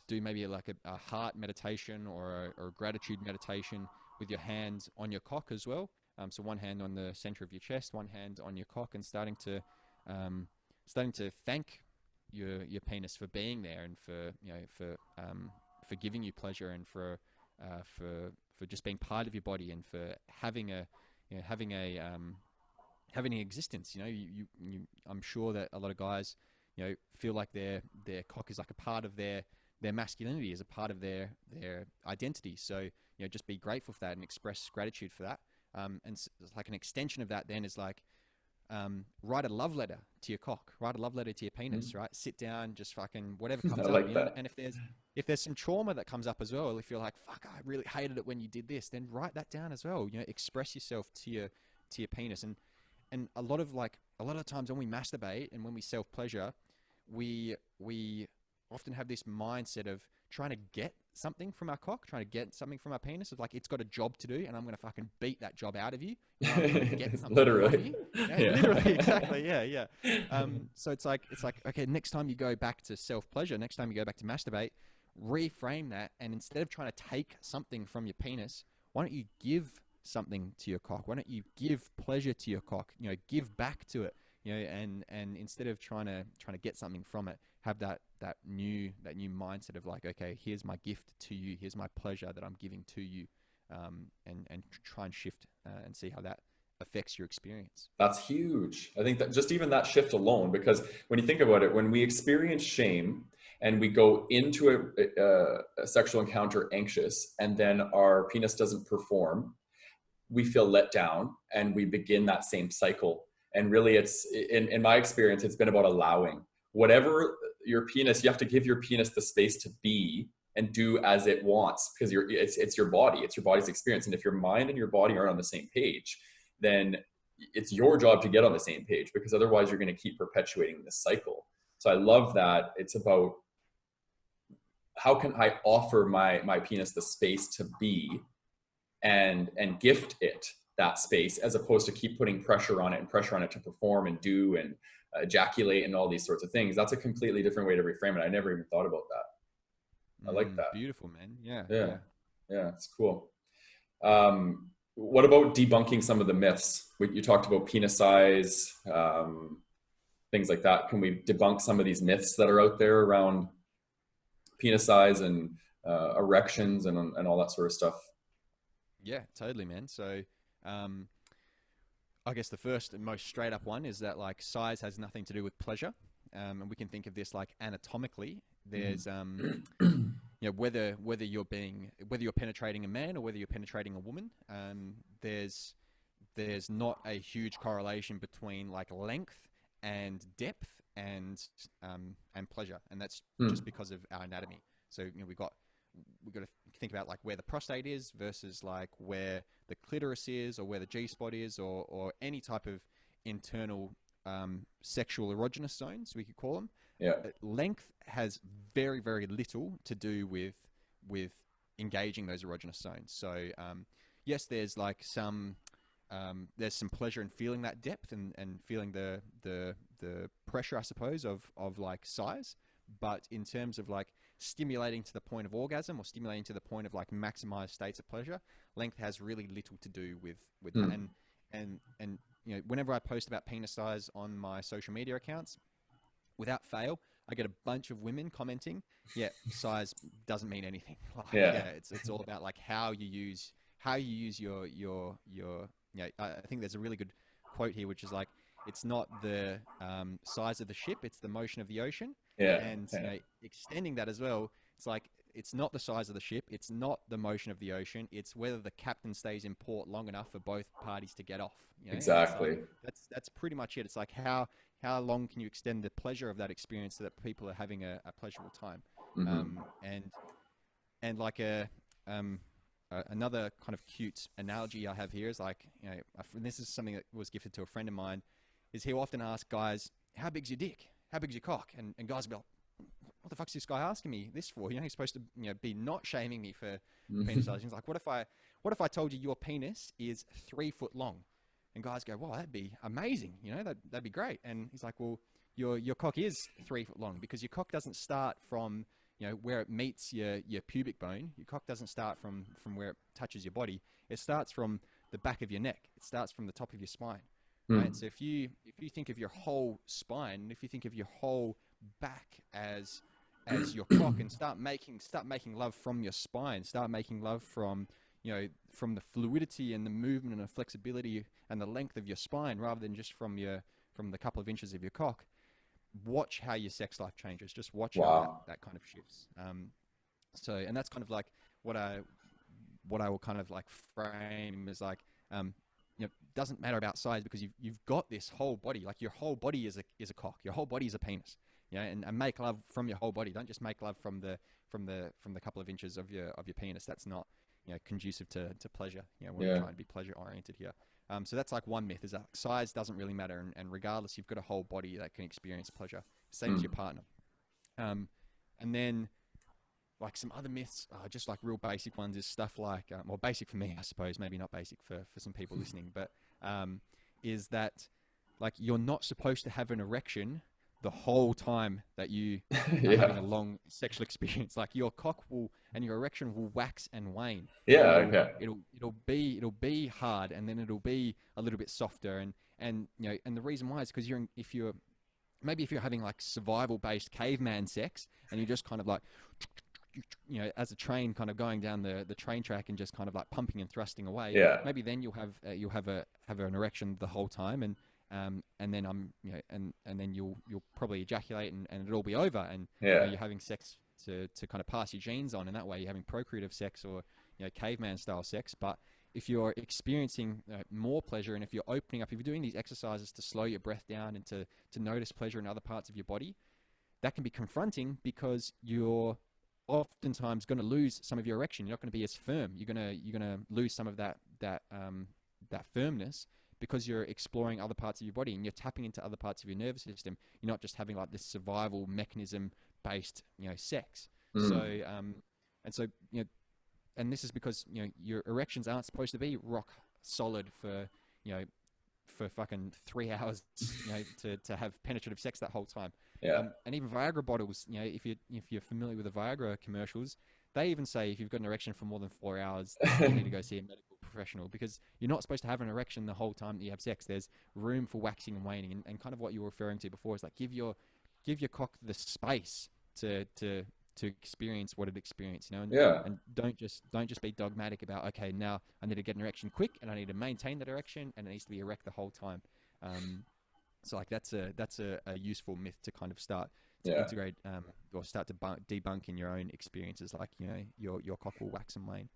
do maybe like a heart meditation or a gratitude meditation with your hands on your cock as well. So one hand on the center of your chest, one hand on your cock, and starting to thank your penis for being there, and for giving you pleasure, and for just being part of your body, and for having an existence. I'm sure that a lot of guys feel like their cock is like a part of their masculinity, is a part of their identity. So just be grateful for that and express gratitude for that. And it's like an extension of that then is like, write a love letter to your cock, write a love letter to your penis, right? Sit down, just fucking whatever comes I up. like that. And if there's some trauma that comes up as well, if you're like, fuck, I really hated it when you did this, then write that down as well. Express yourself to your penis. And a lot of times when we masturbate and when we self pleasure, we often have this mindset of trying to get something from our cock, trying to get something from our penis. It's like, it's got a job to do, and I'm going to fucking beat that job out of you. I'm going to get something Literally. from you. Literally, exactly. Yeah. So it's like, okay, next time you go back to self-pleasure, next time you go back to masturbate, reframe that, and instead of trying to take something from your penis, why don't you give something to your cock? Why don't you give pleasure to your cock? Give back to it. And instead of trying to get something from it, have that new mindset of like, okay, here's my gift to you, here's my pleasure that I'm giving to you, and try and shift and see how that affects your experience. That's huge. I think that just even that shift alone, because when you think about it, when we experience shame and we go into a sexual encounter anxious, and then our penis doesn't perform, we feel let down, and we begin that same cycle. And really, it's in my experience, it's been about allowing whatever your penis. You have to give your penis the space to be and do as it wants, because it's your body, it's your body's experience. And if your mind and your body aren't on the same page, then it's your job to get on the same page, because otherwise you're going to keep perpetuating this cycle. So I love that. It's about, how can I offer my penis the space to be, and gift it that space, as opposed to keep putting pressure on it to perform and do and ejaculate and all these sorts of things. That's a completely different way to reframe it. I never even thought about that. I like that. Beautiful, man. Yeah, it's cool. What about debunking some of the myths? You talked about penis size, things like that. Can we debunk some of these myths that are out there around penis size and erections and all that sort of stuff? Yeah, totally, man. So I guess the first and most straight up one is that like size has nothing to do with pleasure. And we can think of this like anatomically. There's whether you're penetrating a man or whether you're penetrating a woman, there's not a huge correlation between like length and depth and pleasure, and that's just because of our anatomy. So we've got to think about like where the prostate is versus like where the clitoris is, or where the G-spot is, or any type of internal sexual erogenous zones, we could call them. Yeah. Length has very, very little to do with engaging those erogenous zones. So yes, there's like some pleasure in feeling that depth and feeling the pressure, I suppose, of like size. But in terms of like stimulating to the point of orgasm, or stimulating to the point of like maximized states of pleasure, length has really little to do with that. And whenever I post about penis size on my social media accounts, without fail, I get a bunch of women commenting, yeah, size doesn't mean anything. Like, it's all about like how you use your I think there's a really good quote here, which is like, it's not the size of the ship, it's the motion of the ocean. And extending that as well, it's like, it's not the size of the ship, it's not the motion of the ocean, it's whether the captain stays in port long enough for both parties to get off. You know? Exactly. Like, that's pretty much it. It's like how long can you extend the pleasure of that experience so that people are having a pleasurable time. And like another kind of cute analogy I have here is like, you know, this is something that was gifted to a friend of mine, is he'll often ask guys, how big's your dick? How big's your cock? And guys will be like, what the fuck's this guy asking me this for? You know, he's supposed to, you know, be not shaming me for penis size. He's like, what if I told you your penis is 3 foot long? And guys go, wow, that'd be amazing. You know, that'd be great. And he's like, well, your cock is 3 foot long, because your cock doesn't start from, you know, where it meets your pubic bone. Your cock doesn't start from where it touches your body. It starts from the back of your neck. It starts from the top of your spine. Right? So if you think of your whole spine, if you think of your whole back as your cock, and start making love from your spine, start making love from, you know, from the fluidity and the movement and the flexibility and the length of your spine, rather than just from the couple of inches of your cock. Watch how your sex life changes. Just watch how that kind of shifts. So, and that's kind of like what I will kind of like frame as like, you know, doesn't matter about size, because you've got this whole body. Like your whole body is a cock. Your whole body is a penis. You know, and make love from your whole body. Don't just make love from the couple of inches of your penis. That's not, you know, conducive to pleasure. You know, we're trying to be pleasure oriented here. So that's like one myth, is that size doesn't really matter, and regardless, you've got a whole body that can experience pleasure. Same as your partner. And then like some other myths, just like real basic ones, is stuff like, well, basic for me, I suppose, maybe not basic for some people listening, but is that like you're not supposed to have an erection the whole time that you are having a long sexual experience. Like your cock will, and your erection will wax and wane. It'll be hard, and then it'll be a little bit softer, and you know, and the reason why is because if you're having like survival based caveman sex, and you're just kind of like, you know, as a train kind of going down the train track and just kind of like pumping and thrusting away, maybe then you'll have an erection the whole time, and then you know, and then you'll probably ejaculate, and it'll be over, and you know, you're having sex to kind of pass your genes on, and that way you're having procreative sex, or, you know, caveman style sex. But if you're experiencing more pleasure, and if you're opening up, if you're doing these exercises to slow your breath down and to notice pleasure in other parts of your body, that can be confronting, because you're oftentimes going to lose some of your erection. You're not going to be as firm. You're gonna lose some of that firmness, because you're exploring other parts of your body, and you're tapping into other parts of your nervous system. You're not just having like this survival mechanism based, you know, sex. So and so, you know, and this is because, you know, your erections aren't supposed to be rock solid for, you know, for fucking 3 hours, you know, to have penetrative sex that whole time. And even Viagra bottles, you know, if you're familiar with the Viagra commercials, they even say if you've got an erection for more than 4 hours, you need to go see a medical professional, because you're not supposed to have an erection the whole time that you have sex. There's room for waxing and waning, and kind of what you were referring to before is like give your cock the space to experience what it experienced, you know, and don't just be dogmatic about, okay, now I need to get an erection quick, and I need to maintain that erection, and it needs to be erect the whole time. So like that's a useful myth to kind of start to integrate or start to debunk in your own experiences, like, you know, your cock will wax and wane.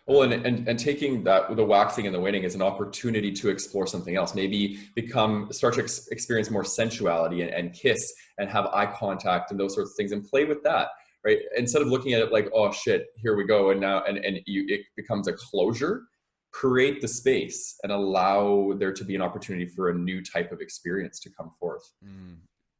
Well, and taking that, the waxing and the waning, as an opportunity to explore something else, maybe start to experience more sensuality, and kiss and have eye contact and those sorts of things, and play with that, right? Instead of looking at it like, oh shit, here we go, and now it becomes a closure. Create the space and allow there to be an opportunity for a new type of experience to come forth.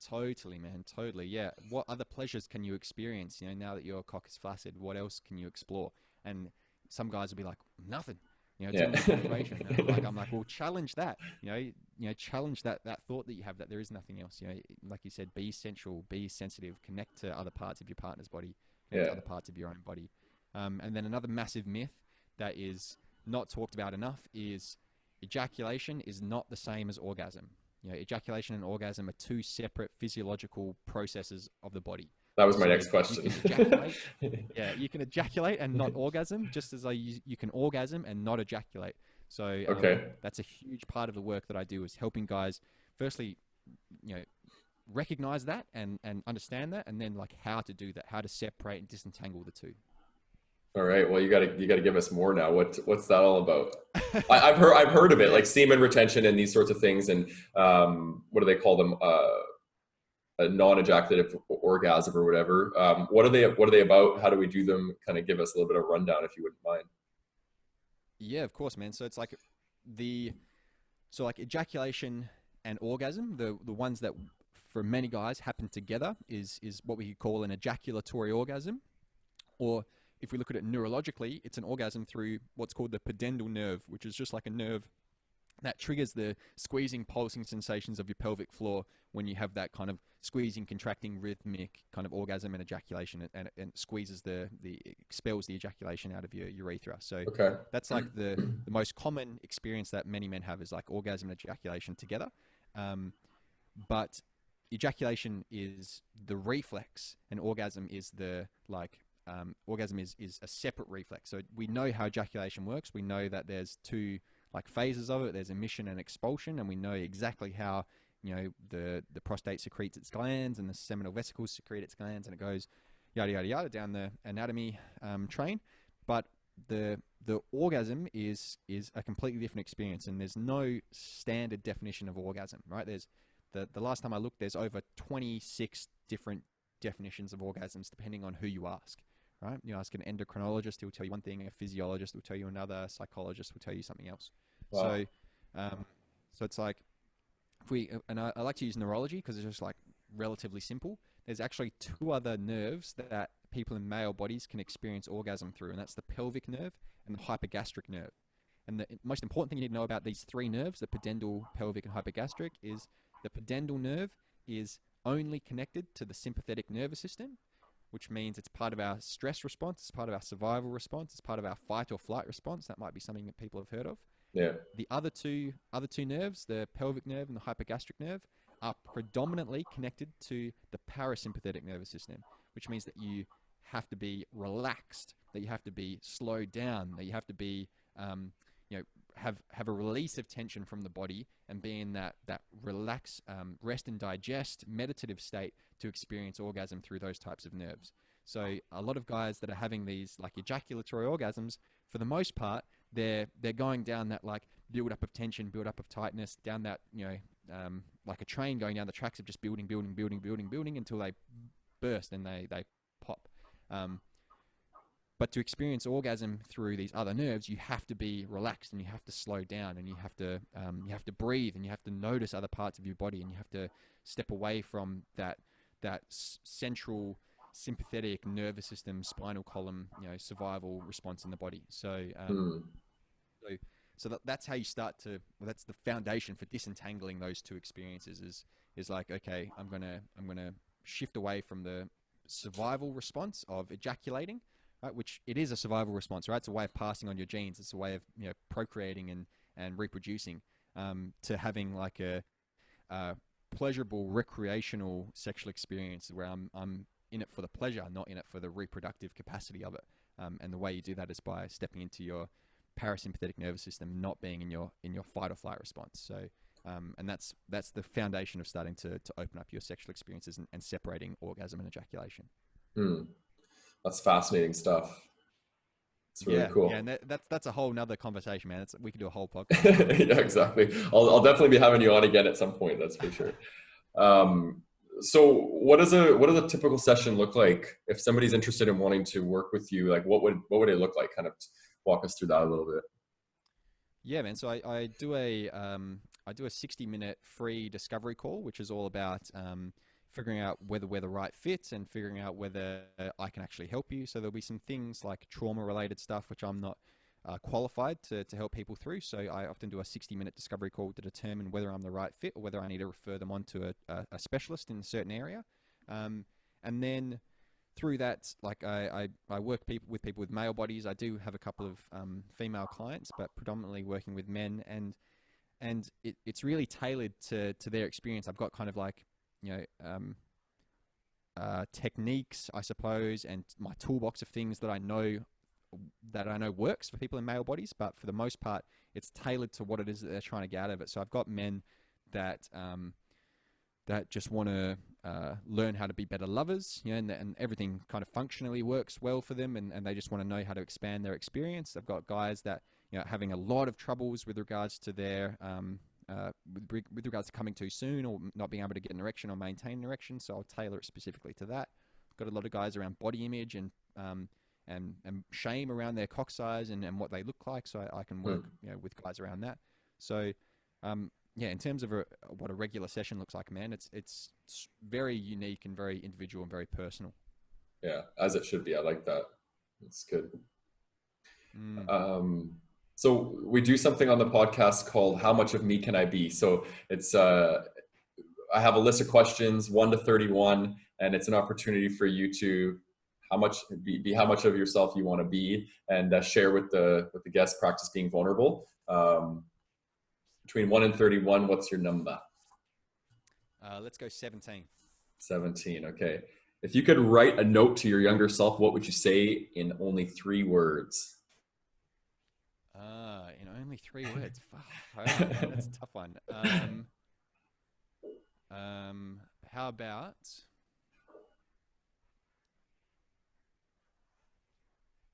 Totally, man. Totally. Yeah. What other pleasures can you experience? You know, now that your cock is flaccid, what else can you explore? And some guys will be like, nothing. You know, tell me penetration. I'm like, well, challenge that. You know, challenge that thought that you have, that there is nothing else. You know, like you said, be sensual, be sensitive, connect to other parts of your partner's body, connect to other parts of your own body. And then another massive myth that is not talked about enough is ejaculation is not the same as orgasm. You know, ejaculation and orgasm are two separate physiological processes of the body. That was my next question. You can ejaculate, you can ejaculate and not orgasm, just as you can orgasm and not ejaculate. So that's a huge part of the work that I do, is helping guys, firstly, you know, recognize that and understand that, and then like how to do that, how to separate and disentangle the two. All right. Well, you gotta give us more now. What's that all about? I've heard of it, Yeah. like semen retention and these sorts of things, and what do they call them? A non-ejaculative orgasm or whatever. What are they about? How do we do them? Kind of give us a little bit of rundown if you wouldn't mind. Yeah, of course, man. So it's like the so like ejaculation and orgasm, the ones that for many guys happen together is what we could call an ejaculatory orgasm. Or if we look at it neurologically, it's an orgasm through what's called the pudendal nerve, which is just like a nerve that triggers the squeezing, pulsing sensations of your pelvic floor when you have that kind of squeezing, contracting, rhythmic kind of orgasm and ejaculation, and squeezes the expels the ejaculation out of your urethra. So Okay. that's like the most common experience that many men have is like orgasm and ejaculation together. Um, but ejaculation is the reflex, and orgasm is the orgasm is a separate reflex. So we know how ejaculation works. We know that there's two like phases of it. There's emission and expulsion, and we know exactly how the prostate secretes its glands and the seminal vesicles secrete its glands, and it goes yada yada yada down the anatomy train. But the orgasm is a completely different experience, and there's no standard definition of orgasm, right? There's the last time I looked, there's over 26 different definitions of orgasms depending on who you ask, right? You ask an endocrinologist, he'll tell you one thing, a physiologist will tell you another, a psychologist will tell you something else. Wow. So it's like, if we, and I like to use neurology because it's just like relatively simple. There's actually two other nerves that people in male bodies can experience orgasm through, and that's the pelvic nerve and the hypogastric nerve. And the most important thing you need to know about these three nerves, the pudendal, pelvic, and hypogastric, is the pudendal nerve is only connected to the sympathetic nervous system, which means it's part of our stress response, it's part of our survival response, it's part of our fight or flight response. That might be something that people have heard of. Yeah. The other two nerves, the pelvic nerve and the hypogastric nerve, are predominantly connected to the parasympathetic nervous system, which means that you have to be relaxed, that you have to be slowed down, that you have to be, have a release of tension from the body and be in that relax, rest and digest, meditative state to experience orgasm through those types of nerves. So a lot of guys that are having these like ejaculatory orgasms, for the most part, they're going down that like build up of tension, build up of tightness, down that like a train going down the tracks of just building until they burst and they pop. But to experience orgasm through these other nerves, you have to be relaxed and you have to slow down and you have to breathe and you have to notice other parts of your body and you have to step away from that central sympathetic nervous system, spinal column, survival response in the body. So, that's how you start to. Well, that's the foundation for disentangling those two experiences. Is like, okay, I'm gonna shift away from the survival response of ejaculating, right? Which it is a survival response, right? It's a way of passing on your genes. It's a way of procreating and reproducing. To having like a pleasurable, recreational sexual experience where I'm in it for the pleasure, not in it for the reproductive capacity of it. And the way you do that is by stepping into your parasympathetic nervous system, not being in your fight or flight response. So, and that's the foundation of starting to open up your sexual experiences and separating orgasm and ejaculation. That's fascinating stuff. It's really cool. Yeah, and that's a whole nother conversation, man. We could do a whole podcast. Yeah, exactly. I'll definitely be having you on again at some point. That's for sure. So what does a typical session look like if somebody's interested in wanting to work with you? Like, what would it look like? Kind of walk us through that a little bit. Yeah, man. So I do a 60-minute free discovery call, which is all about figuring out whether we're the right fit and figuring out whether I can actually help you. So there'll be some things like trauma-related stuff, which I'm not qualified to help people through. So I often do a 60-minute discovery call to determine whether I'm the right fit or whether I need to refer them on to a specialist in a certain area. And then through that, like I work with people with male bodies. I do have a couple of female clients, but predominantly working with men. And it's really tailored to their experience. I've got kind of like, techniques, I suppose, and my toolbox of things that I know works for people in male bodies, but for the most part, it's tailored to what it is that they're trying to get out of it. So I've got men that that just want to learn how to be better lovers, and everything kind of functionally works well for them, and they just want to know how to expand their experience. I've got guys that having a lot of troubles with regards to their with regards to coming too soon or not being able to get an erection or maintain an erection, so I'll tailor it specifically to that. I've got a lot of guys around body image and shame around their cock size and what they look like, so I can work with guys around that. So in terms of what a regular session looks like, man, it's very unique and very individual and very personal. Yeah, as it should be. I like that. It's good. So we do something on the podcast called "How Much of Me Can I Be?" So it's I have a list of questions, 1 to 31, and it's an opportunity for you to how much of yourself you want to be, and share with the guest. Practice being vulnerable. Between 1 and 31, what's your number? Let's go 17. 17, okay. If you could write a note to your younger self, what would you say in only 3 words? In only 3 words? That's a tough one. How about...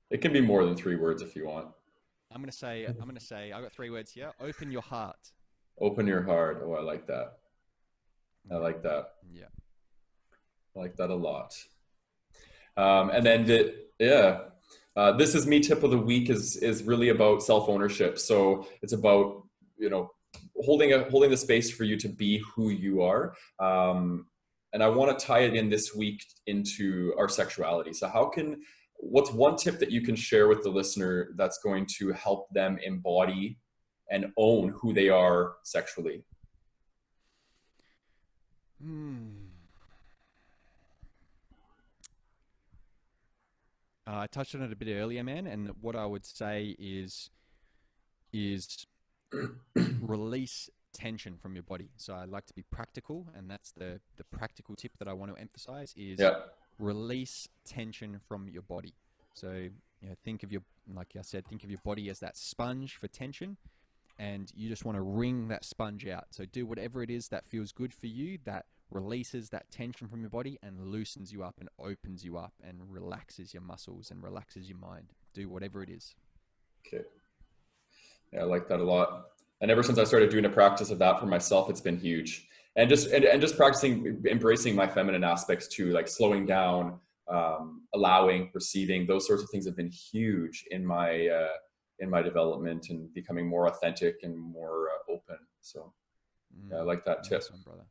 It can be more than 3 words if you want. I'm gonna say I've got 3 words here. Open your heart. Open your heart. Oh, I like that. I like that. Yeah. I like that a lot. And then this is me tip of the week is really about self-ownership. So it's about, holding the space for you to be who you are. And I want to tie it in this week into our sexuality. So what's one tip that you can share with the listener that's going to help them embody and own who they are sexually? I touched on it a bit earlier, man, and what I would say is release tension from your body. So I like to be practical, and that's the practical tip that I want to emphasize is release tension from your body. So, think of like I said, think of your body as that sponge for tension, and you just want to wring that sponge out. So do whatever it is that feels good for you, that releases that tension from your body and loosens you up and opens you up and relaxes your muscles and relaxes your mind. Do whatever it is. Okay. Yeah, I like that a lot. And ever since I started doing a practice of that for myself, it's been huge. And just practicing, embracing my feminine aspects too, like slowing down, allowing, receiving, those sorts of things have been huge in my development and becoming more authentic and more open. So I like that tip. Nice one, brother.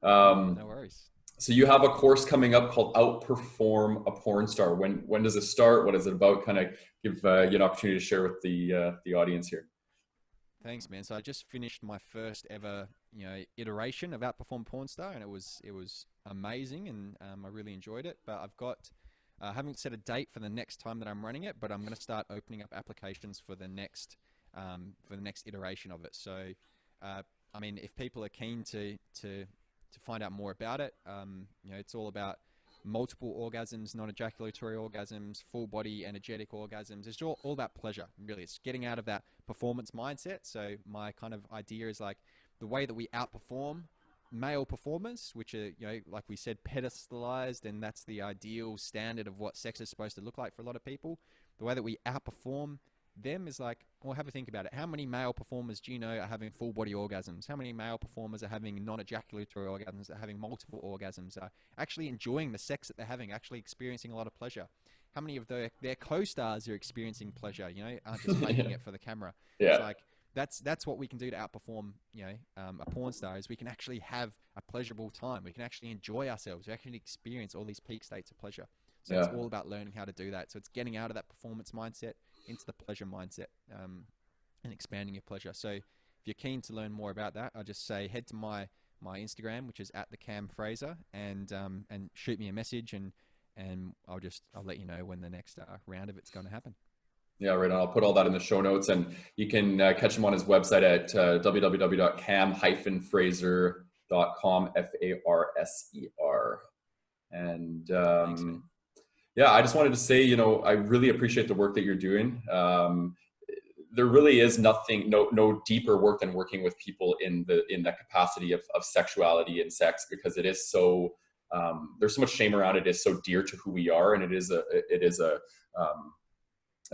No worries. So you have a course coming up called Outperform a Porn Star. When does it start? What is it about? Kind of give you an opportunity to share with the audience here. Thanks, man. So I just finished my first ever, iteration of Outperform Porn Star, and it was amazing, and I really enjoyed it. But I haven't set a date for the next time that I'm running it, but I'm going to start opening up applications for the next iteration of it. So, if people are keen to find out more about it, it's all about multiple orgasms, non-ejaculatory orgasms, full body energetic orgasms. It's all about pleasure, really. It's getting out of that performance mindset. So my kind of idea is like the way that we outperform male performers, which are, like we said, pedestalized, and that's the ideal standard of what sex is supposed to look like for a lot of people. The way that we outperform them is like, well, have a think about it. How many male performers do you know are having full body orgasms? How many male performers are having non-ejaculatory orgasms, are having multiple orgasms, are actually enjoying the sex that they're having, actually experiencing a lot of pleasure? How many of their co-stars are experiencing pleasure, aren't just faking it for the camera? Yeah. It's like, that's what we can do to outperform, a porn star, is we can actually have a pleasurable time. We can actually enjoy ourselves. We actually experience all these peak states of pleasure. So it's all about learning how to do that. So it's getting out of that performance mindset into the pleasure mindset, and expanding your pleasure. So if you're keen to learn more about that, I just say head to my Instagram, which is @Cam_Fraser, and shoot me a message, and I'll let you know when the next round of it's going to happen. Yeah, right on. I'll put all that in the show notes, and you can catch him on his website at www.cam-fraser.com, FARSER. And Thanks, man. yeah, I just wanted to say, I really appreciate the work that you're doing. There really is no deeper work than working with people in that capacity of sexuality and sex, because it is so there's so much shame around it. It is so dear to who we are, and it is a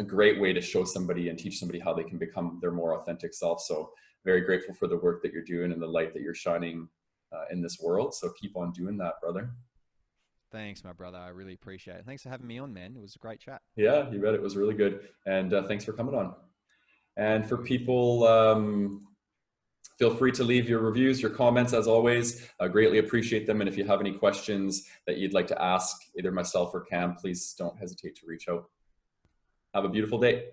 great way to show somebody and teach somebody how they can become their more authentic self. So very grateful for the work that you're doing and the light that you're shining in this world. So keep on doing that, brother. Thanks, my brother. I really appreciate it. Thanks for having me on, man. It was a great chat. Yeah, you bet. It was really good. And thanks for coming on. And for people, feel free to leave your reviews, your comments, as always. I greatly appreciate them. And if you have any questions that you'd like to ask either myself or Cam, please don't hesitate to reach out. Have a beautiful day.